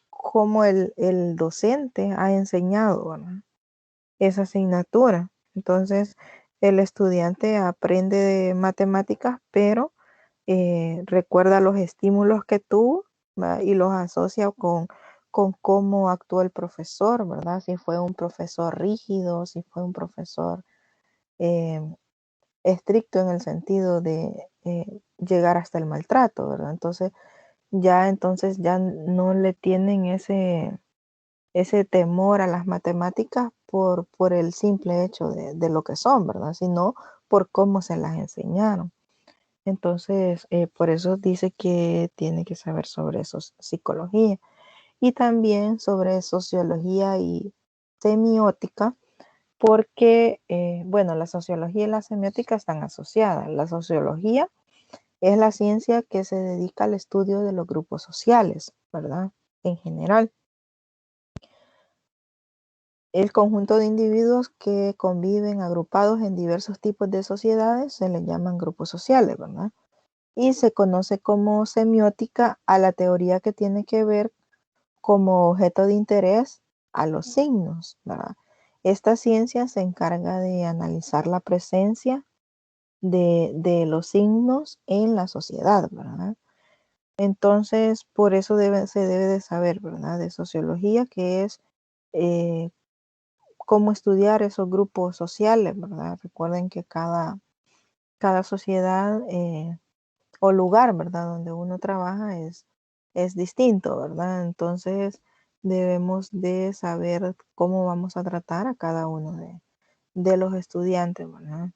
cómo el docente ha enseñado, ¿verdad? Esa asignatura. Entonces, el estudiante aprende de matemáticas, pero recuerda los estímulos que tuvo, ¿verdad? Y los asocia con cómo actuó el profesor, ¿verdad? Si fue un profesor rígido, si fue un profesor eh, estricto en el sentido de llegar hasta el maltrato, ¿verdad? Entonces ya no le tienen ese temor a las matemáticas por el simple hecho de lo que son, ¿verdad? Sino por cómo se las enseñaron. Entonces, por eso dice que tiene que saber sobre eso, psicología y también sobre sociología y semiótica, porque, bueno, la sociología y la semiótica están asociadas. La sociología es la ciencia que se dedica al estudio de los grupos sociales, ¿verdad? En general. El conjunto de individuos que conviven agrupados en diversos tipos de sociedades se les llaman grupos sociales, ¿verdad? Y se conoce como semiótica a la teoría que tiene que ver como objeto de interés a los signos, ¿verdad? Esta ciencia se encarga de analizar la presencia de los signos en la sociedad, ¿verdad? Entonces, por eso se debe de saber, ¿verdad? De sociología, que es eh, cómo estudiar esos grupos sociales, ¿verdad? Recuerden que cada sociedad o lugar, ¿verdad? Donde uno trabaja es distinto, ¿verdad? Entonces debemos de saber cómo vamos a tratar a cada uno de los estudiantes, ¿verdad?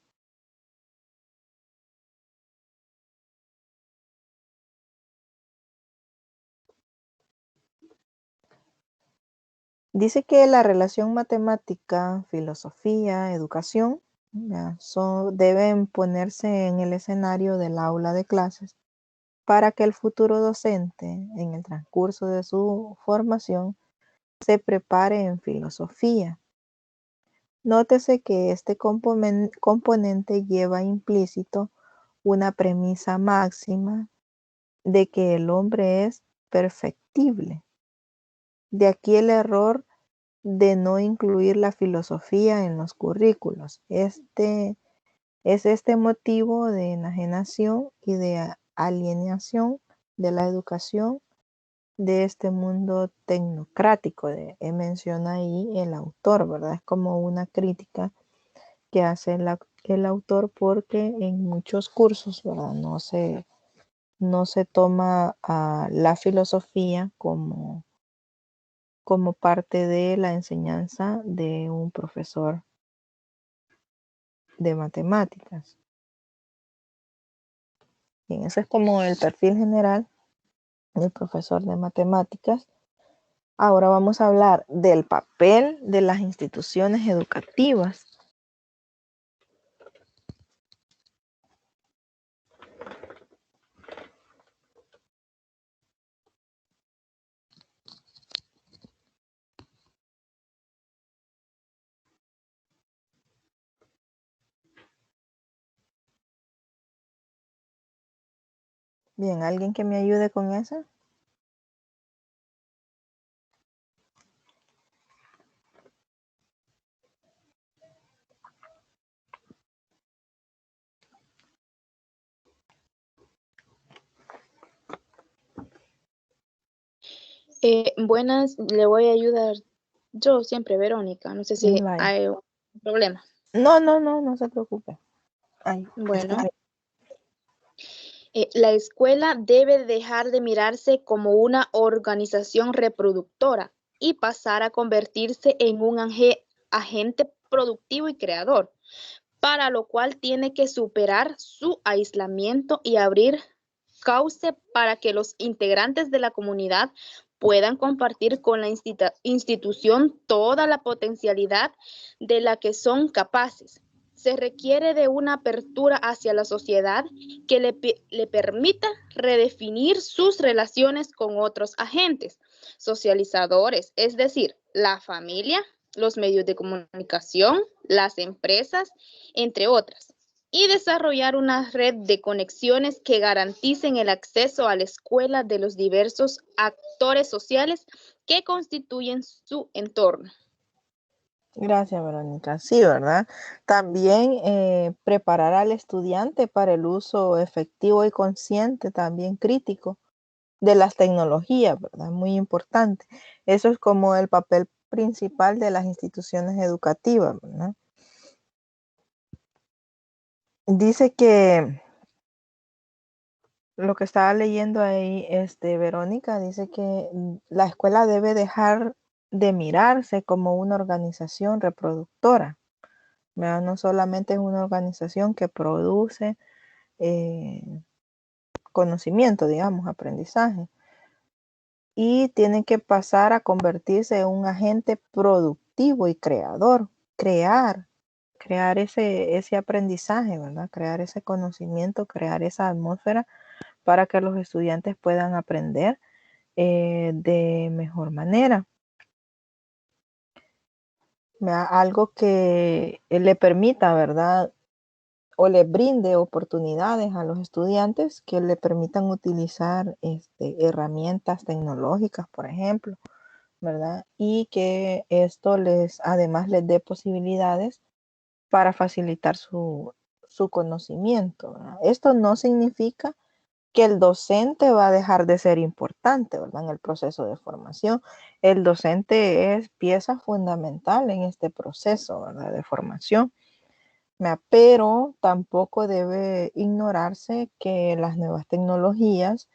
Dice que la relación matemática, filosofía, educación Deben ponerse en el escenario del aula de clases para que el futuro docente, en el transcurso de su formación, se prepare en filosofía. Nótese que este componente lleva implícito una premisa máxima de que el hombre es perfectible. De aquí el error de no incluir la filosofía en los currículos. Es este motivo de enajenación y de alienación de la educación de este mundo tecnocrático. Menciona ahí el autor, ¿verdad? Es como una crítica que hace el autor porque en muchos cursos, ¿verdad? No se toma la filosofía como parte de la enseñanza de un profesor de matemáticas. Bien, ese es como el perfil general del profesor de matemáticas. Ahora vamos a hablar del papel de las instituciones educativas. Bien, ¿alguien que me ayude con eso? Buenas, le voy a ayudar yo siempre, Verónica. No sé si Vale. hay un problema. No se preocupe. Ay, Bueno, está bien. la escuela debe dejar de mirarse como una organización reproductora y pasar a convertirse en un agente productivo y creador, para lo cual tiene que superar su aislamiento y abrir cauce para que los integrantes de la comunidad puedan compartir con la institución toda la potencialidad de la que son capaces. Se requiere de una apertura hacia la sociedad que le permita redefinir sus relaciones con otros agentes socializadores, es decir, la familia, los medios de comunicación, las empresas, entre otras, y desarrollar una red de conexiones que garanticen el acceso a la escuela de los diversos actores sociales que constituyen su entorno. Gracias, Verónica. Sí, ¿verdad? También preparar al estudiante para el uso efectivo y consciente, también crítico, de las tecnologías, ¿verdad? Muy importante. Eso es como el papel principal de las instituciones educativas, ¿verdad? Dice que lo que estaba leyendo ahí, Verónica, dice que la escuela debe dejar de mirarse como una organización reproductora, ¿verdad? No solamente es una organización que produce conocimiento, digamos, aprendizaje, y tiene que pasar a convertirse en un agente productivo y creador, crear ese aprendizaje, ¿verdad? Crear ese conocimiento, crear esa atmósfera para que los estudiantes puedan aprender de mejor manera. Algo que le permita, ¿verdad? O le brinde oportunidades a los estudiantes que le permitan utilizar herramientas tecnológicas, por ejemplo, ¿verdad? Y que esto además les dé posibilidades para facilitar su conocimiento, ¿verdad? Esto no significa que el docente va a dejar de ser importante, ¿verdad? En el proceso de formación. El docente es pieza fundamental en este proceso, ¿verdad? De formación. Pero tampoco debe ignorarse que las nuevas tecnologías,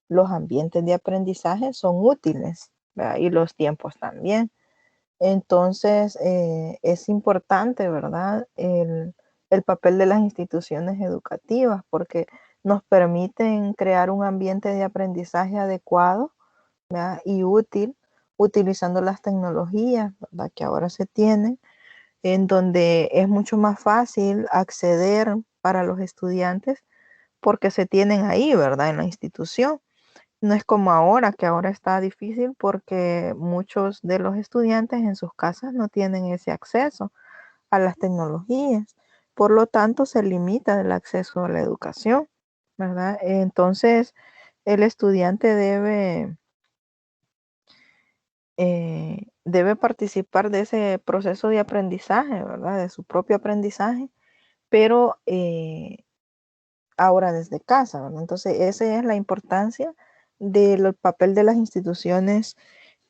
los ambientes de aprendizaje son útiles, ¿verdad? Y los tiempos también. Entonces, es importante, ¿verdad? El papel de las instituciones educativas, porque nos permiten crear un ambiente de aprendizaje adecuado, ¿verdad? Y útil, utilizando las tecnologías, ¿verdad? Que ahora se tienen, en donde es mucho más fácil acceder para los estudiantes porque se tienen ahí, ¿verdad? En la institución. No es como ahora, que ahora está difícil porque muchos de los estudiantes en sus casas no tienen ese acceso a las tecnologías. Por lo tanto, se limita el acceso a la educación, ¿verdad? Entonces, el estudiante debe participar de ese proceso de aprendizaje, ¿verdad? De su propio aprendizaje, pero ahora desde casa, ¿verdad? Entonces, esa es la importancia del papel de las instituciones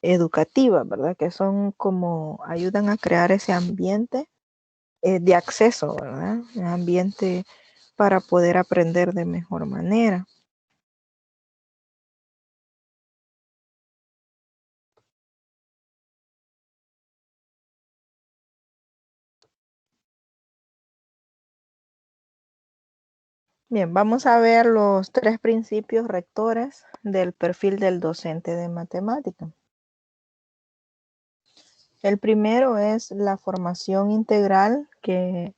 educativas, ¿verdad? Que son como ayudan a crear ese ambiente de acceso, ¿verdad? Un ambiente para poder aprender de mejor manera. Bien, vamos a ver los 3 principios rectores del perfil del docente de matemática. El primero es la formación integral, que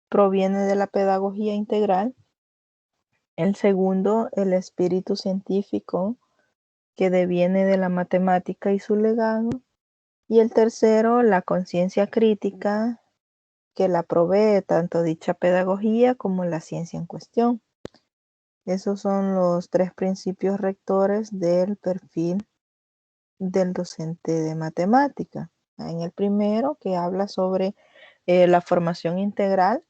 proviene de la pedagogía integral. El segundo, el espíritu científico, que deviene de la matemática y su legado. Y el tercero, la conciencia crítica, que la provee tanto dicha pedagogía como la ciencia en cuestión. Esos son los 3 principios rectores del perfil del docente de matemática. En el primero, que habla sobre la formación integral,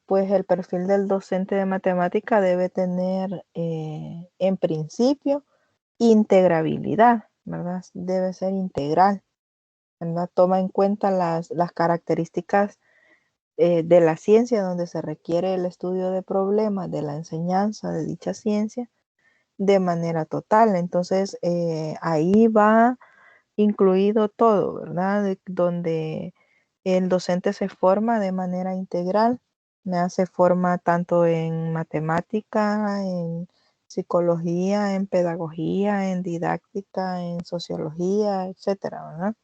pues el perfil del docente de matemática debe tener en principio integrabilidad, ¿verdad? Debe ser integral, ¿verdad? Toma en cuenta las características de la ciencia, donde se requiere el estudio de problemas de la enseñanza de dicha ciencia de manera total. Entonces, ahí va incluido todo, ¿verdad? Donde el docente se forma de manera integral, se forma tanto en matemática, en psicología, en pedagogía, en didáctica, en sociología, etcétera, ¿verdad?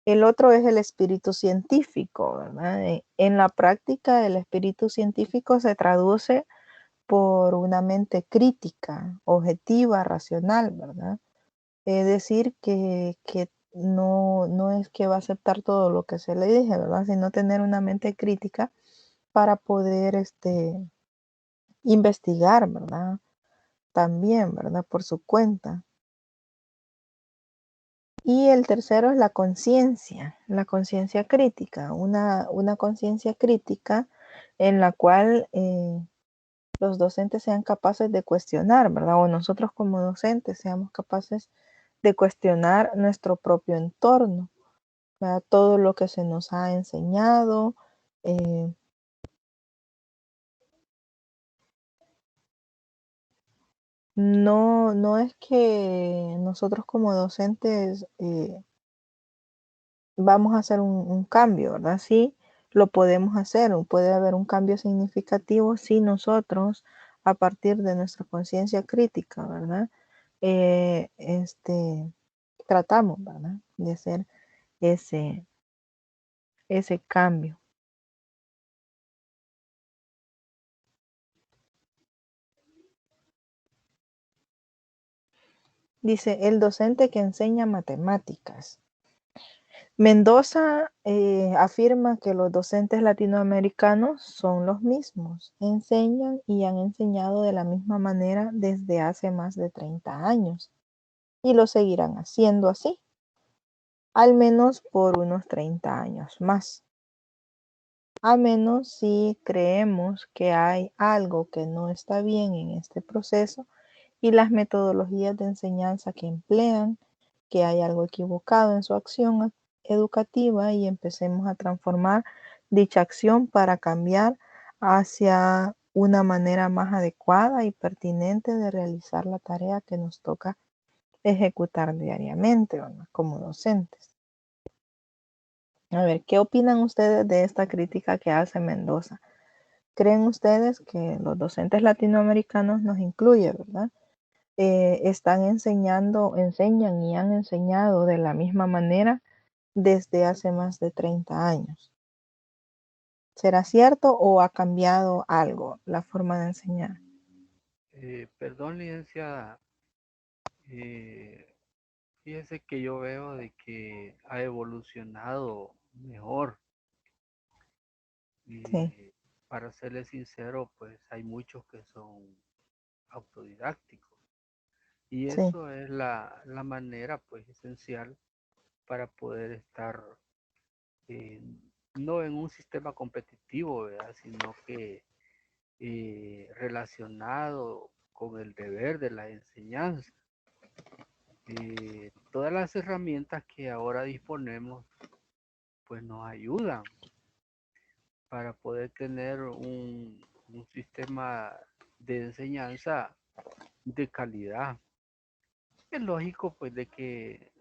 El otro es el espíritu científico, ¿verdad? En la práctica, el espíritu científico se traduce por una mente crítica, objetiva, racional, ¿verdad? Es decir, que no es que va a aceptar todo lo que se le dije, ¿verdad? Sino tener una mente crítica para poder investigar, ¿verdad? También, ¿verdad? Por su cuenta. Y el tercero es la conciencia crítica, una conciencia crítica en la cual los docentes sean capaces de cuestionar, ¿verdad? O nosotros como docentes seamos capaces de cuestionar nuestro propio entorno, ¿verdad? Todo lo que se nos ha enseñado. No es que nosotros como docentes vamos a hacer un cambio, ¿verdad? Sí, lo podemos hacer, puede haber un cambio significativo si nosotros, a partir de nuestra conciencia crítica, ¿verdad? Tratamos, ¿verdad? De hacer ese cambio. Dice, el docente que enseña matemáticas. Mendoza afirma que los docentes latinoamericanos son los mismos, enseñan y han enseñado de la misma manera desde hace más de 30 años y lo seguirán haciendo así, al menos por unos 30 años más. A menos si creemos que hay algo que no está bien en este proceso y las metodologías de enseñanza que emplean, que hay algo equivocado en su acción educativa y empecemos a transformar dicha acción para cambiar hacia una manera más adecuada y pertinente de realizar la tarea que nos toca ejecutar diariamente, ¿verdad? Como docentes. A ver, ¿qué opinan ustedes de esta crítica que hace Mendoza? ¿Creen ustedes que los docentes latinoamericanos nos incluye, verdad? Están enseñan y han enseñado de la misma manera desde hace más de 30 años. ¿Será cierto o ha cambiado algo la forma de enseñar? Perdón, licenciada. Fíjese que yo veo de que ha evolucionado mejor. Sí, Para serle sincero, pues hay muchos que son autodidácticos. Y sí, eso es la manera, pues, esencial para poder estar eh, no en un sistema competitivo, ¿verdad? Sino que relacionado con el deber de la enseñanza. Todas las herramientas que ahora disponemos, pues nos ayudan para poder tener un sistema de enseñanza de calidad. Es lógico, pues, de que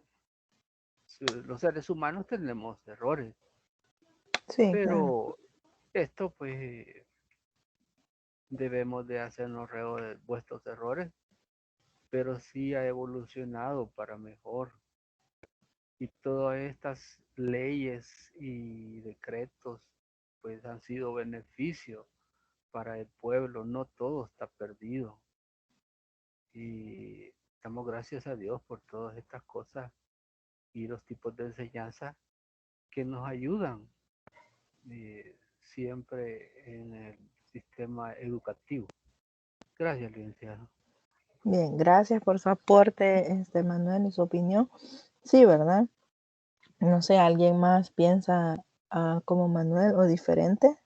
los seres humanos tenemos errores, sí, claro. pero esto, pues, debemos de hacernos reo de vuestros errores, pero sí ha evolucionado para mejor. Y todas estas leyes y decretos, pues, han sido beneficio para el pueblo. No todo está perdido. Y damos gracias a Dios por todas estas cosas y los tipos de enseñanza que nos ayudan siempre en el sistema educativo. Gracias, licenciado. Bien, gracias por su aporte, Manuel, y su opinión. Sí, ¿verdad? No sé, ¿alguien más piensa como Manuel o diferente?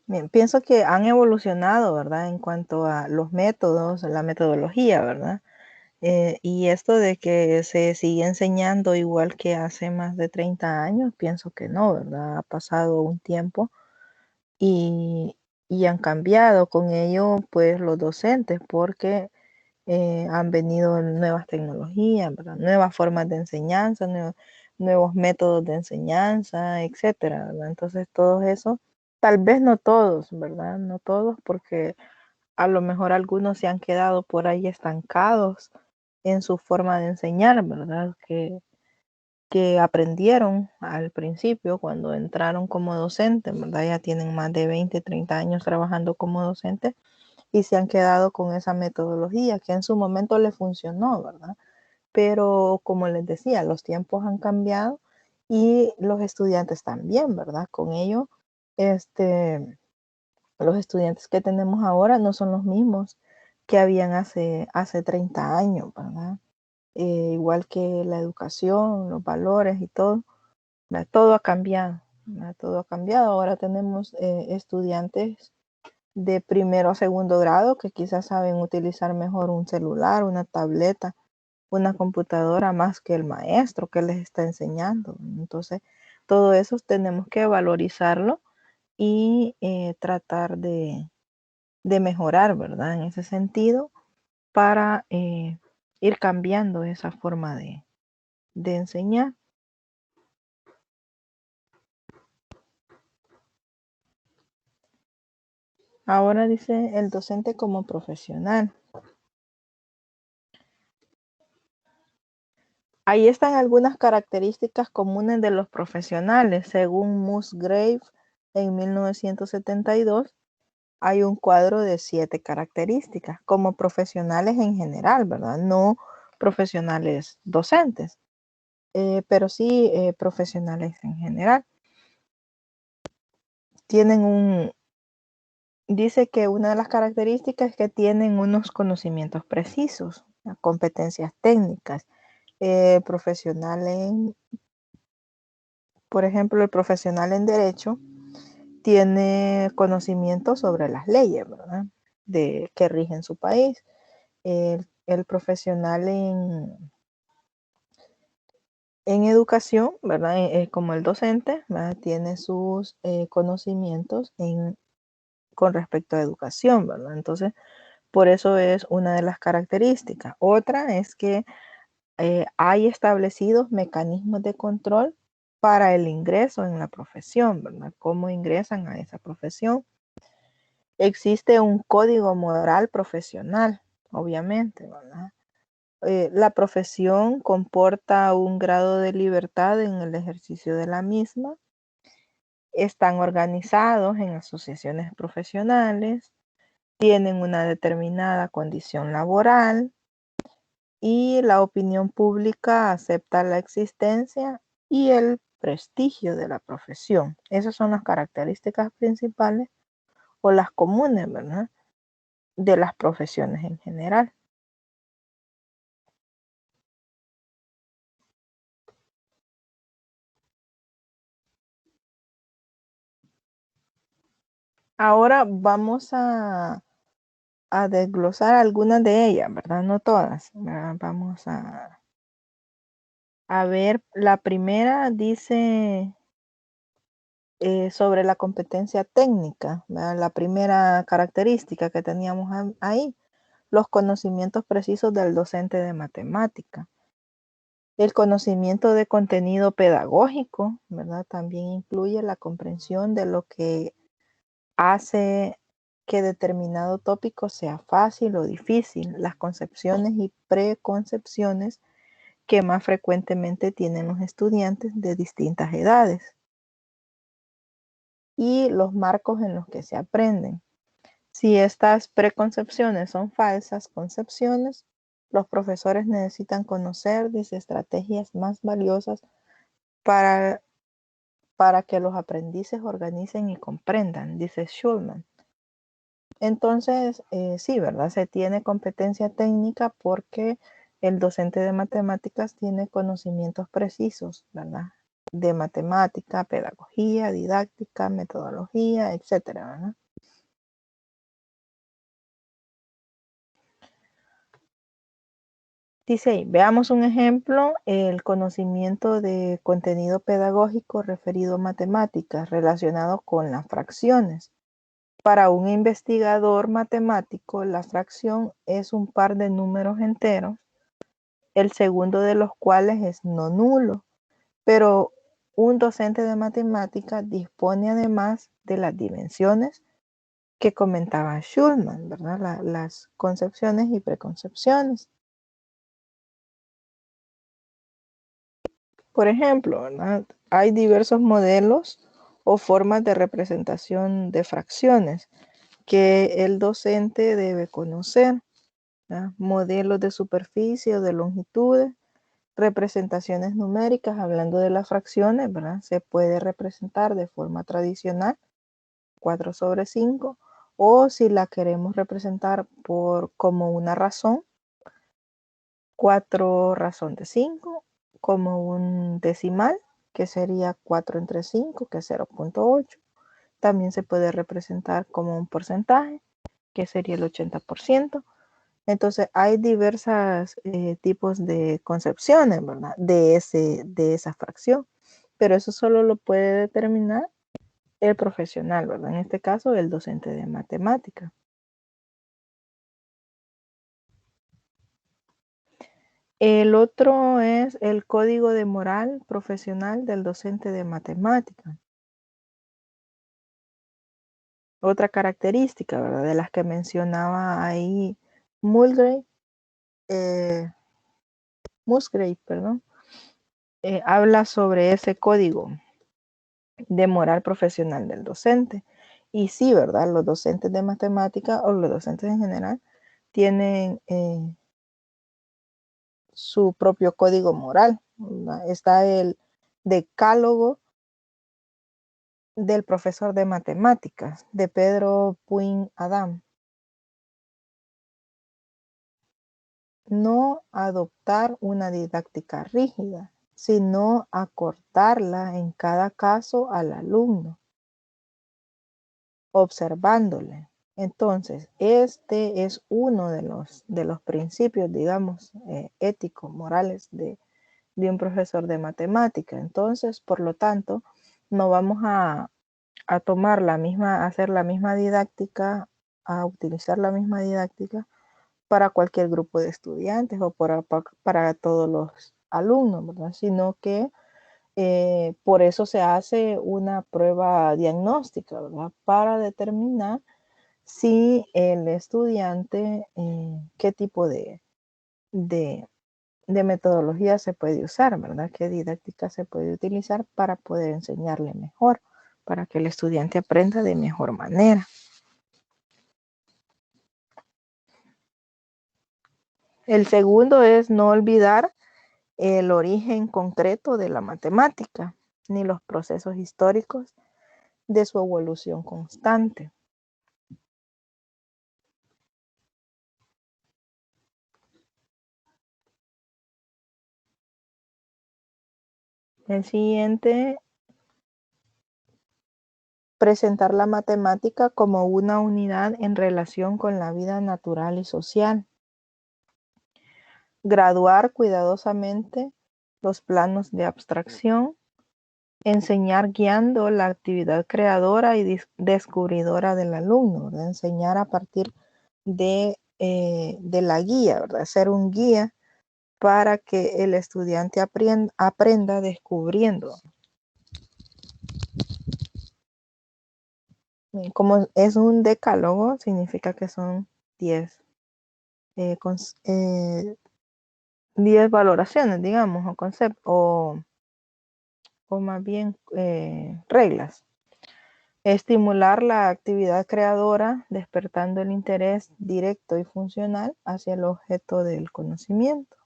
Bien, pienso que han evolucionado, ¿verdad? En cuanto a los métodos, la metodología, ¿verdad? Y esto de que se sigue enseñando igual que hace más de 30 años, pienso que no, ¿verdad? Ha pasado un tiempo y, y han cambiado con ello, pues, los docentes, porque han venido nuevas tecnologías, ¿verdad? Nuevas formas de enseñanza, nuevos métodos de enseñanza, etcétera, ¿verdad? Entonces, todo eso, tal vez no todos, ¿verdad? No todos, porque a lo mejor algunos se han quedado por ahí estancados en su forma de enseñar, ¿verdad? Que aprendieron al principio cuando entraron como docentes, ¿verdad? Ya tienen más de 20, 30 años trabajando como docentes y se han quedado con esa metodología que en su momento le funcionó, ¿verdad? Pero como les decía, los tiempos han cambiado y los estudiantes también, ¿verdad? Con ello, los estudiantes que tenemos ahora no son los mismos que habían hace 30 años, ¿verdad? Igual que la educación, los valores y todo, ¿verdad? Todo ha cambiado, ¿verdad? Todo ha cambiado. Ahora tenemos estudiantes de primero a segundo grado que quizás saben utilizar mejor un celular, una tableta, una computadora más que el maestro que les está enseñando. Entonces, todo eso tenemos que valorizarlo y tratar de mejorar, ¿verdad? En ese sentido, para ir cambiando esa forma de enseñar. Ahora dice el docente como profesional. Ahí están algunas características comunes de los profesionales. Según Musgrave, en 1972, hay un cuadro de 7 características como profesionales en general, ¿verdad? No profesionales docentes, pero sí profesionales en general. Dice que una de las características es que tienen unos conocimientos precisos, competencias técnicas, profesional en, por ejemplo, el profesional en derecho tiene conocimiento sobre las leyes, ¿verdad? Que rigen su país. El profesional en educación, ¿verdad? Como el docente, ¿verdad? Tiene sus conocimientos con respecto a educación, ¿verdad? Entonces, por eso es una de las características. Otra es que hay establecidos mecanismos de control para el ingreso en la profesión, ¿verdad? ¿Cómo ingresan a esa profesión? Existe un código moral profesional, obviamente, ¿verdad? La profesión comporta un grado de libertad en el ejercicio de la misma. Están organizados en asociaciones profesionales, tienen una determinada condición laboral y la opinión pública acepta la existencia y el prestigio de la profesión. Esas son las características principales o las comunes, ¿verdad?, de las profesiones en general. Ahora vamos a desglosar algunas de ellas, ¿verdad? No todas, ¿verdad? Vamos a ver, la primera dice sobre la competencia técnica, ¿verdad? La primera característica que teníamos ahí, los conocimientos precisos del docente de matemática. El conocimiento de contenido pedagógico, ¿verdad? También incluye la comprensión de lo que hace que determinado tópico sea fácil o difícil, las concepciones y preconcepciones que más frecuentemente tienen los estudiantes de distintas edades y los marcos en los que se aprenden. Si estas preconcepciones son falsas concepciones, los profesores necesitan conocer estrategias más valiosas para que los aprendices organicen y comprendan, dice Schulman. Entonces, sí, ¿verdad? Se tiene competencia técnica porque el docente de matemáticas tiene conocimientos precisos, ¿verdad? De matemática, pedagogía, didáctica, metodología, etcétera, ¿verdad? Dice ahí, veamos un ejemplo, el conocimiento de contenido pedagógico referido a matemáticas relacionado con las fracciones. Para un investigador matemático, la fracción es un par de números enteros, el segundo de los cuales es no nulo, pero un docente de matemáticas dispone además de las dimensiones que comentaba Schulman, ¿verdad? Las concepciones y preconcepciones. Por ejemplo, ¿verdad? Hay diversos modelos o formas de representación de fracciones que el docente debe conocer, ¿verdad? Modelos de superficie o de longitudes, representaciones numéricas, hablando de las fracciones, ¿verdad? Se puede representar de forma tradicional, 4/5, o si la queremos representar como una razón, 4 razón de 5, como un decimal, que sería 4/5, que es 0.8. También se puede representar como un porcentaje, que sería el 80%. Entonces hay diversos tipos de concepciones, ¿verdad? De esa fracción, pero eso solo lo puede determinar el profesional, ¿verdad? En este caso, el docente de matemática. El otro es el código de moral profesional del docente de matemática. Otra característica, ¿verdad? De las que mencionaba ahí Musgrave, perdón, habla sobre ese código de moral profesional del docente. Y sí, ¿verdad? Los docentes de matemática o los docentes en general tienen su propio código moral, ¿verdad? Está el decálogo del profesor de matemáticas, de Pedro Puig Adam. No adoptar una didáctica rígida, sino acortarla en cada caso al alumno, observándole. Entonces, este es uno de los principios, digamos, éticos, morales de un profesor de matemática. Entonces, por lo tanto, no vamos a tomar hacer la misma didáctica, a utilizar la misma didáctica para cualquier grupo de estudiantes o para todos los alumnos, ¿verdad? Sino que Por eso se hace una prueba diagnóstica, ¿verdad? Para determinar si el estudiante, qué tipo de metodología se puede usar, ¿verdad? Qué didáctica se puede utilizar para poder enseñarle mejor, para que el estudiante aprenda de mejor manera. El segundo es no olvidar el origen concreto de la matemática, ni los procesos históricos de su evolución constante. El siguiente, presentar la matemática como una unidad en relación con la vida natural y social. Graduar cuidadosamente los planos de abstracción. Enseñar guiando la actividad creadora y descubridora del alumno, ¿verdad? Enseñar a partir de la guía, ¿verdad? Ser un guía para que el estudiante aprenda descubriendo. Como es un decálogo, significa que son 10 valoraciones, digamos, o conceptos, o más bien reglas. Estimular la actividad creadora, despertando el interés directo y funcional hacia el objeto del conocimiento.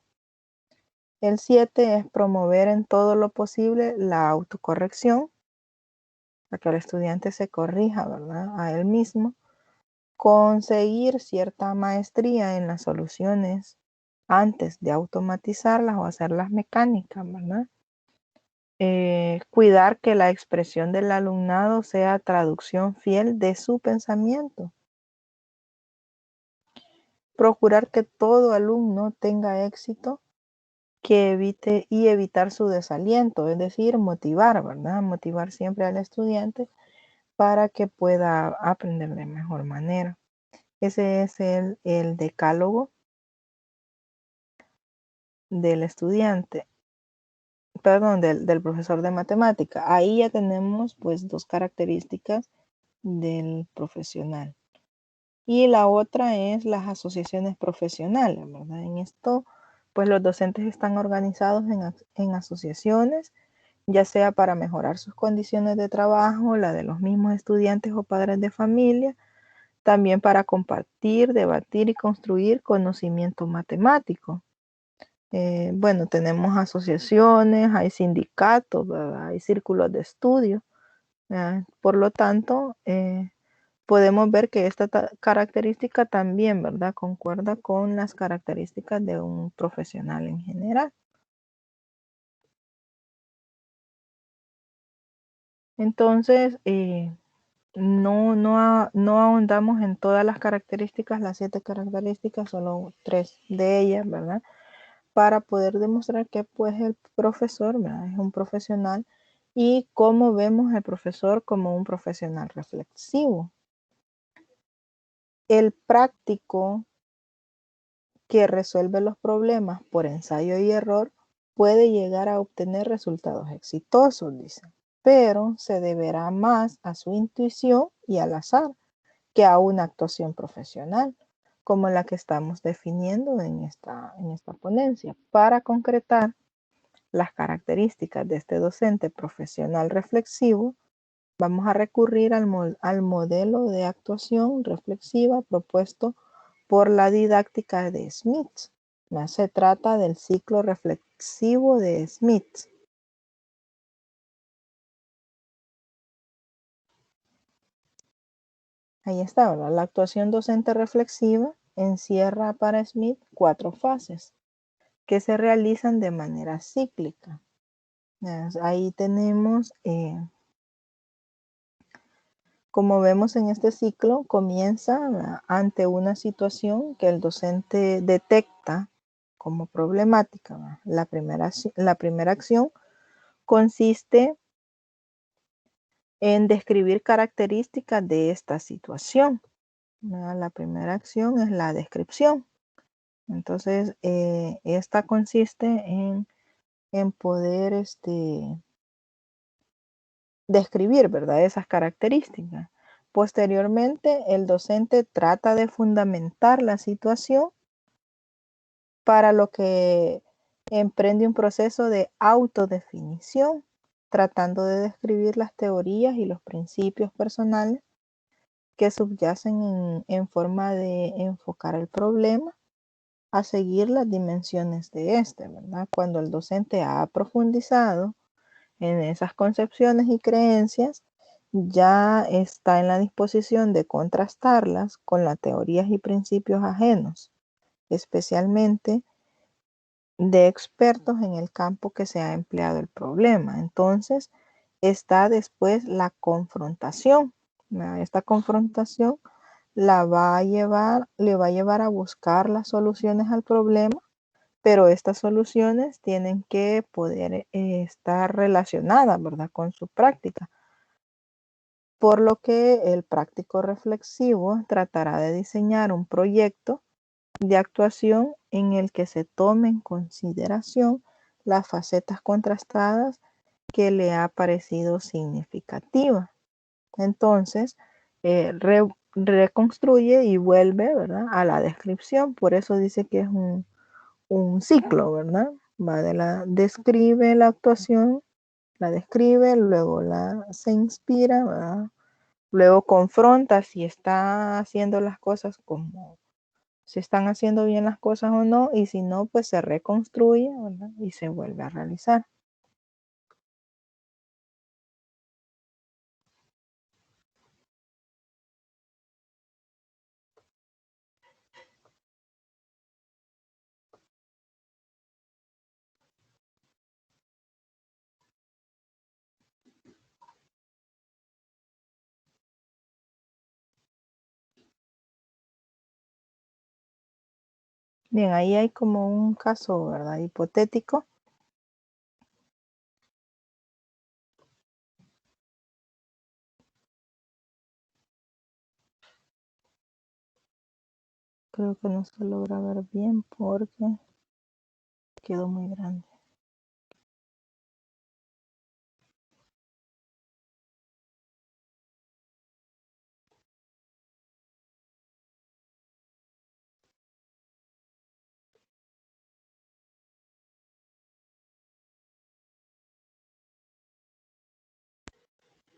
El 7 es promover en todo lo posible la autocorrección, para que el estudiante se corrija, ¿verdad?, a él mismo. Conseguir cierta maestría en las soluciones antes de automatizarlas o hacerlas mecánicas, ¿verdad? Cuidar que la expresión del alumnado sea traducción fiel de su pensamiento. Procurar que todo alumno tenga éxito, evitar su desaliento, es decir, motivar, ¿verdad? Motivar siempre al estudiante para que pueda aprender de mejor manera. Ese es el decálogo del estudiante, perdón, del profesor de matemática. Ahí ya tenemos pues 2 características del profesional. Y la otra es las asociaciones profesionales, ¿verdad? En esto, pues los docentes están organizados en asociaciones, ya sea para mejorar sus condiciones de trabajo, la de los mismos estudiantes o padres de familia, también para compartir, debatir y construir conocimiento matemático. Bueno, tenemos asociaciones, hay sindicatos, ¿verdad? Hay círculos de estudio, ¿verdad? Por lo tanto, podemos ver que esta característica también, ¿verdad?, concuerda con las características de un profesional en general. Entonces, no ahondamos en todas las características, las 7 características, solo 3 de ellas, ¿verdad?, para poder demostrar que pues el profesor, ¿verdad?, es un profesional y cómo vemos al profesor como un profesional reflexivo. El práctico que resuelve los problemas por ensayo y error puede llegar a obtener resultados exitosos, dice, pero se deberá más a su intuición y al azar que a una actuación profesional, como la que estamos definiendo en esta ponencia. Para concretar las características de este docente profesional reflexivo, vamos a recurrir al modelo de actuación reflexiva propuesto por la didáctica de Smith. Se trata del ciclo reflexivo de Smith. Ahí está, ¿verdad? La actuación docente reflexiva encierra para Smith 4 fases que se realizan de manera cíclica. Ahí tenemos, como vemos en este ciclo, comienza ante una situación que el docente detecta como problemática. La primera acción consiste en describir características de esta situación. La primera acción es la descripción. Entonces, esta consiste en poder describir, ¿verdad?, esas características. Posteriormente, el docente trata de fundamentar la situación, para lo que emprende un proceso de autodefinición, tratando de describir las teorías y los principios personales que subyacen en forma de enfocar el problema a seguir las dimensiones de este, ¿verdad? Cuando el docente ha profundizado en esas concepciones y creencias, ya está en la disposición de contrastarlas con las teorías y principios ajenos, especialmente de expertos en el campo que se ha empleado el problema. Entonces, está después la confrontación. Esta confrontación le va a llevar a buscar las soluciones al problema, pero estas soluciones tienen que poder estar relacionadas, ¿verdad?, con su práctica. Por lo que el práctico reflexivo tratará de diseñar un proyecto de actuación en el que se tome en consideración las facetas contrastadas que le ha parecido significativa. Entonces, reconstruye y vuelve, ¿verdad?, a la descripción. Por eso dice que es un ciclo, ¿verdad? Describe la actuación, la describe, luego se inspira, ¿verdad? Luego confronta si está haciendo las cosas como, si están haciendo bien las cosas o no, y si no, pues se reconstruye, ¿verdad?, y se vuelve a realizar. Bien, ahí hay como un caso, ¿verdad?, hipotético. Creo que no se logra ver bien porque quedó muy grande.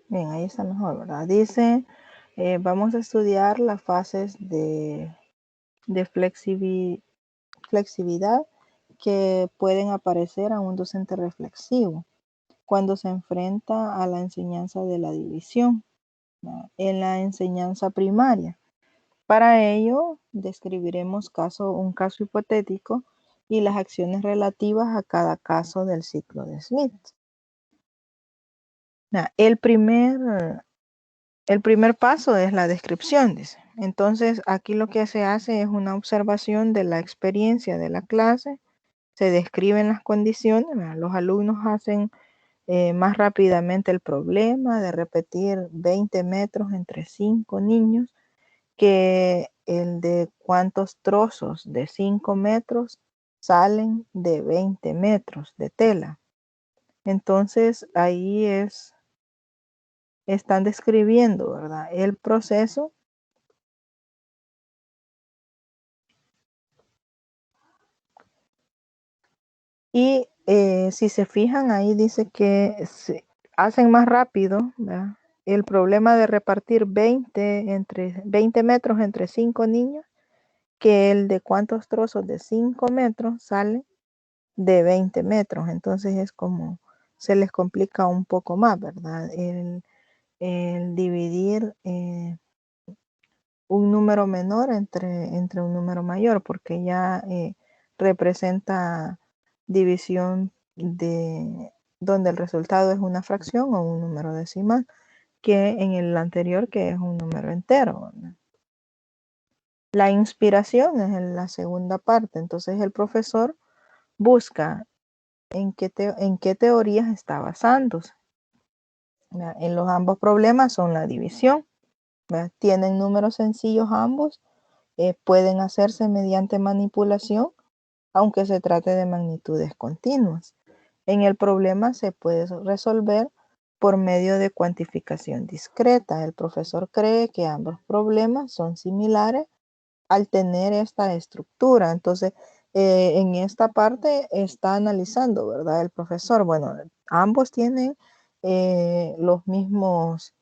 Bien, ahí está mejor, ¿verdad? Dice, vamos a estudiar las fases de flexibilidad que pueden aparecer a un docente reflexivo cuando se enfrenta a la enseñanza de la división, ¿verdad?, en la enseñanza primaria. Para ello, describiremos un caso hipotético y las acciones relativas a cada caso del ciclo de Smith. El primer paso es la descripción, dice. Entonces, aquí lo que se hace es una observación de la experiencia de la clase, se describen las condiciones, ¿verdad? Los alumnos hacen más rápidamente el problema de repetir 20 metros entre 5 niños que el de cuántos trozos de 5 metros salen de 20 metros de tela. Entonces, ahí están describiendo, ¿verdad?, el proceso. Y si se fijan, ahí dice que se hacen más rápido, ¿verdad?, el problema de repartir 20 metros entre 5 niños que el de cuántos trozos de 5 metros salen de 20 metros. Entonces es como se les complica un poco más, ¿verdad?, el dividir un número menor entre un número mayor, porque ya representa división donde el resultado es una fracción o un número decimal, que en el anterior, que es un número entero, ¿verdad? La inspiración es en la segunda parte. Entonces el profesor busca en qué teorías está basándose. En los ambos problemas son la división, ¿verdad? Tienen números sencillos ambos, pueden hacerse mediante manipulación, aunque se trate de magnitudes continuas. En el problema se puede resolver por medio de cuantificación discreta. El profesor cree que ambos problemas son similares al tener esta estructura. Entonces, en esta parte está analizando, ¿verdad? El profesor, bueno, ambos tienen los mismos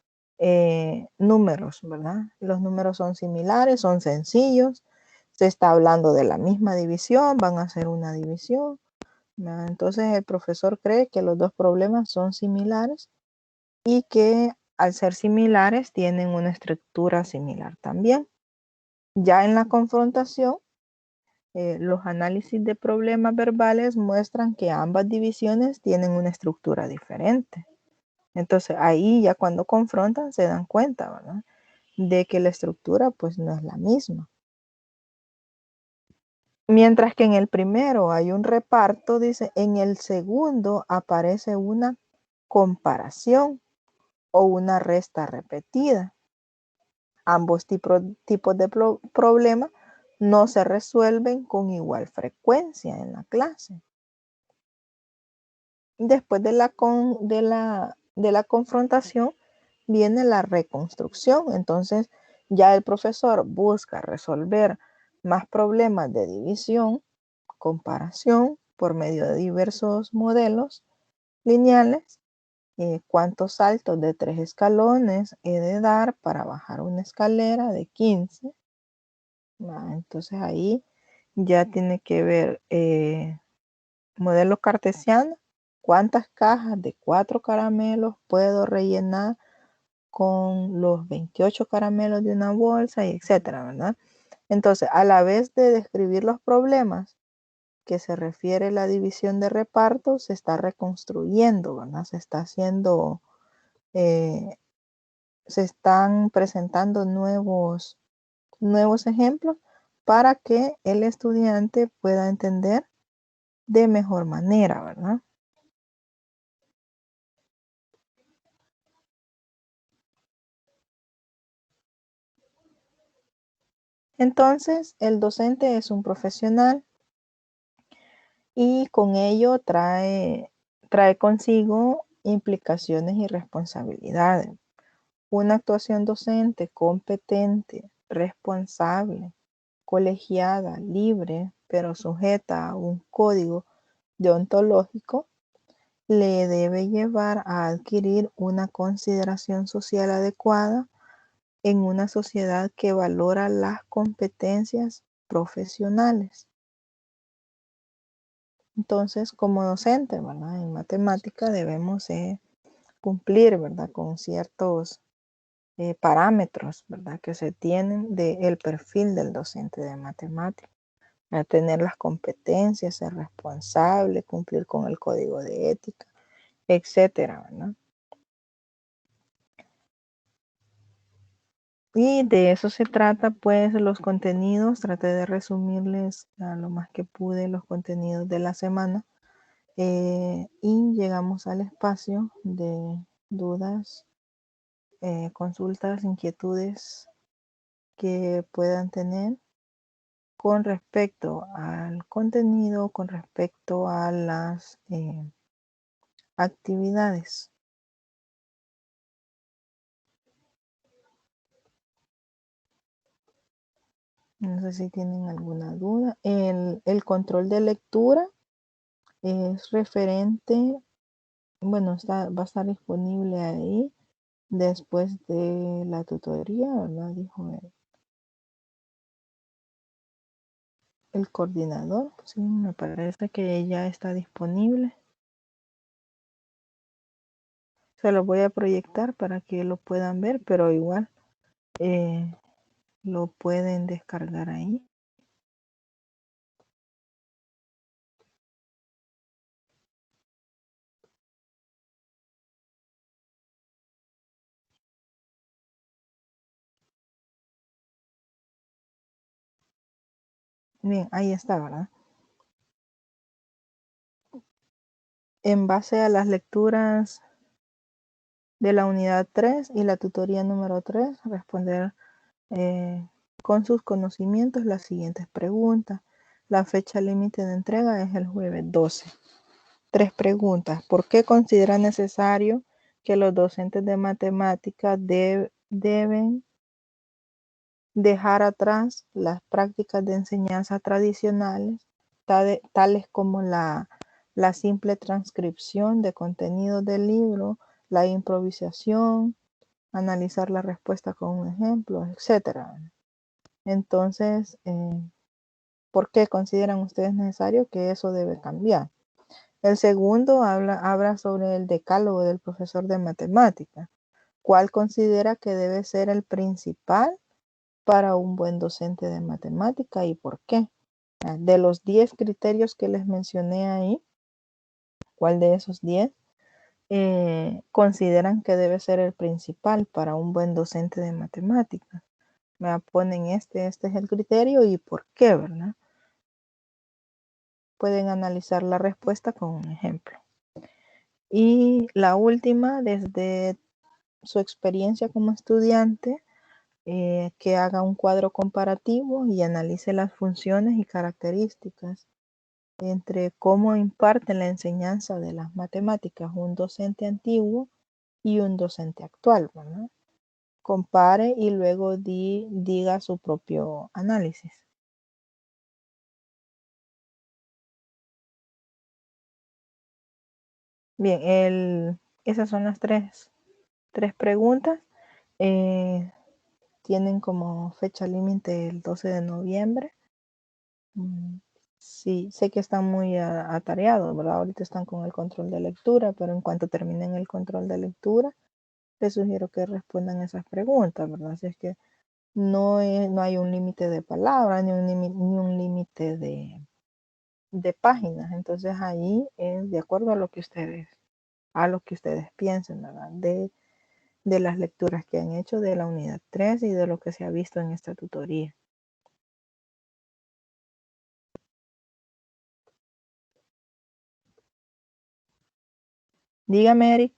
números, ¿verdad? Los números son similares, son sencillos. Se está hablando de la misma división, van a hacer una división. ¿Verdad? Entonces, el profesor cree que los dos problemas son similares y que al ser similares tienen una estructura similar también. Ya en la confrontación, los análisis de problemas verbales muestran que ambas divisiones tienen una estructura diferente. Entonces ahí ya cuando confrontan se dan cuenta, ¿verdad? De que la estructura pues no es la misma. Mientras que en el primero hay un reparto, dice, en el segundo aparece una comparación o una resta repetida. Ambos tipos de problemas no se resuelven con igual frecuencia en la clase. Después de la confrontación viene la reconstrucción. Entonces ya el profesor busca resolver más problemas de división, comparación por medio de diversos modelos lineales. ¿Cuántos saltos de 3 escalones he de dar para bajar una escalera de 15? Entonces ahí ya tiene que ver modelo cartesiano. ¿Cuántas cajas de 4 caramelos puedo rellenar con los 28 caramelos de una bolsa, y etcétera, ¿verdad? Entonces, a la vez de describir los problemas que se refiere a la división de reparto, se está reconstruyendo, ¿verdad? Se está haciendo, se están presentando nuevos ejemplos para que el estudiante pueda entender de mejor manera, ¿verdad? Entonces, el docente es un profesional y con ello trae consigo implicaciones y responsabilidades. Una actuación docente competente, responsable, colegiada, libre, pero sujeta a un código deontológico, le debe llevar a adquirir una consideración social adecuada en una sociedad que valora las competencias profesionales. Entonces, como docente, ¿verdad? En matemática debemos cumplir, ¿verdad? Con ciertos parámetros, ¿verdad? Que se tienen del perfil del docente de matemática. Tener las competencias, ser responsable, cumplir con el código de ética, etcétera, ¿verdad? Y de eso se trata, pues, los contenidos. Traté de resumirles a lo más que pude los contenidos de la semana. Y llegamos al espacio de dudas, consultas, inquietudes que puedan tener con respecto al contenido, con respecto a las actividades. No sé si tienen alguna duda. El control de lectura es referente, bueno, va a estar disponible ahí después de la tutoría, ¿verdad? Dijo el coordinador. Sí, me parece que ya está disponible. Se lo voy a proyectar para que lo puedan ver, pero igual lo pueden descargar ahí. Bien, ahí está, ¿verdad? En base a las lecturas de la unidad 3 y la tutoría número 3, responder con sus conocimientos las siguientes preguntas. La fecha límite de entrega es el jueves 12. 3 preguntas. ¿Por qué considera necesario que los docentes de matemáticas deben dejar atrás las prácticas de enseñanza tradicionales, tales como la simple transcripción de contenidos del libro, la improvisación, analizar la respuesta con un ejemplo, etcétera. Entonces, ¿por qué consideran ustedes necesario que eso debe cambiar? El segundo habla sobre el decálogo del profesor de matemáticas. ¿Cuál considera que debe ser el principal para un buen docente de matemática y por qué? De los 10 criterios que les mencioné ahí, ¿cuál de esos 10 consideran que debe ser el principal para un buen docente de matemáticas? Me ponen este es el criterio y por qué, ¿verdad? Pueden analizar la respuesta con un ejemplo. Y la última, desde su experiencia como estudiante, que haga un cuadro comparativo y analice las funciones y características entre cómo imparte la enseñanza de las matemáticas un docente antiguo y un docente actual, ¿verdad? Compare y luego diga su propio análisis. Bien, esas son las tres preguntas. Tienen como fecha límite el 12 de noviembre. Sí, sé que están muy atareados, ¿verdad? Ahorita están con el control de lectura, pero en cuanto terminen el control de lectura, les sugiero que respondan esas preguntas, ¿verdad? Así es que no hay un límite de palabras ni un límite de páginas. Entonces ahí es de acuerdo a lo que ustedes piensen, ¿verdad? De las lecturas que han hecho de la unidad 3 y de lo que se ha visto en esta tutoría. Dígame, Eric.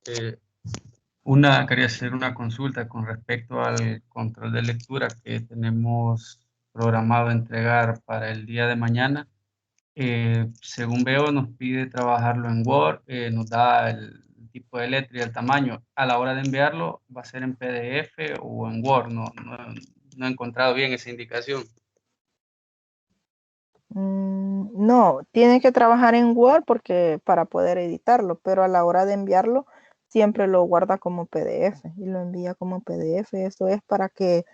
Quería hacer una consulta con respecto al control de lectura que tenemos programado entregar para el día de mañana. Según veo, nos pide trabajarlo en Word, nos da el tipo de letra y el tamaño. A la hora de enviarlo, ¿va a ser en PDF o en Word? No he encontrado bien esa indicación. No, tiene que trabajar en Word para poder editarlo, pero a la hora de enviarlo siempre lo guarda como PDF y lo envía como PDF. Esto es para que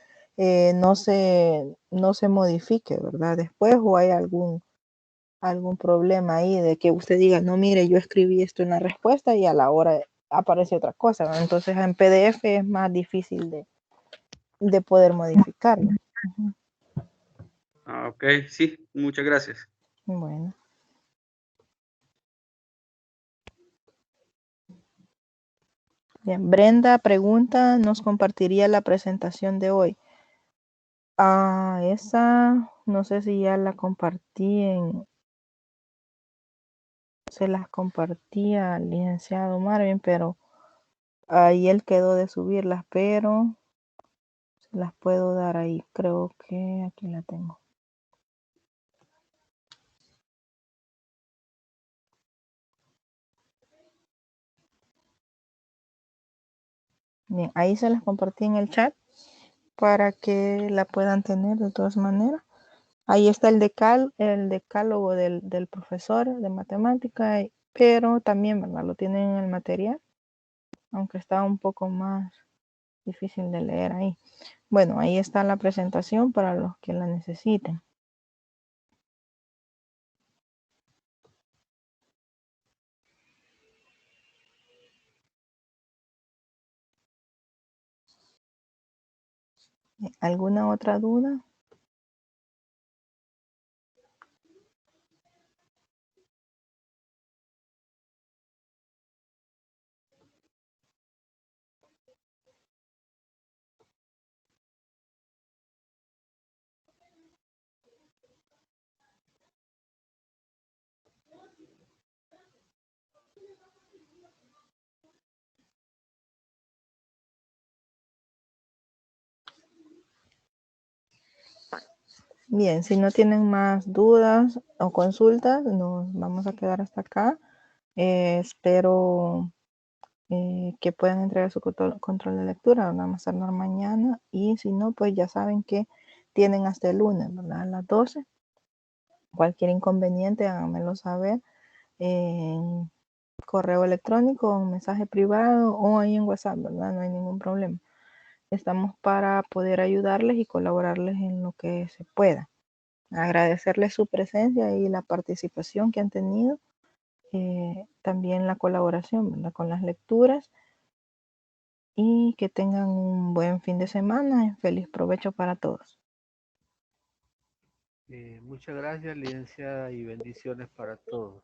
no se modifique, ¿verdad? Después o hay algún problema ahí de que usted diga, no, mire, yo escribí esto en la respuesta y a la hora aparece otra cosa, ¿verdad? Entonces en PDF es más difícil de poder modificarlo. Ok, sí, muchas gracias. Bueno. Bien, Brenda pregunta, ¿nos compartiría la presentación de hoy? Esa, no sé si ya la compartí se las compartía al licenciado Marvin, pero ahí él quedó de subirlas, pero se las puedo dar ahí. Creo que aquí la tengo. Bien, ahí se las compartí en el chat para que la puedan tener de todas maneras. Ahí está el decálogo del profesor de matemática, pero también, ¿verdad? Lo tienen en el material, aunque está un poco más difícil de leer ahí. Bueno, ahí está la presentación para los que la necesiten. ¿Alguna otra duda? Bien, si no tienen más dudas o consultas, nos vamos a quedar hasta acá. Espero que puedan entregar su control de lectura, nada más tardar mañana, y si no, pues ya saben que tienen hasta el lunes, ¿verdad? A las 12. Cualquier inconveniente, háganmelo saber en correo electrónico, un mensaje privado o ahí en WhatsApp, ¿verdad? No hay ningún problema. Estamos para poder ayudarles y colaborarles en lo que se pueda. Agradecerles su presencia y la participación que han tenido. También la colaboración, ¿verdad? Con las lecturas, y que tengan un buen fin de semana y feliz provecho para todos. Muchas gracias, licenciada, y bendiciones para todos.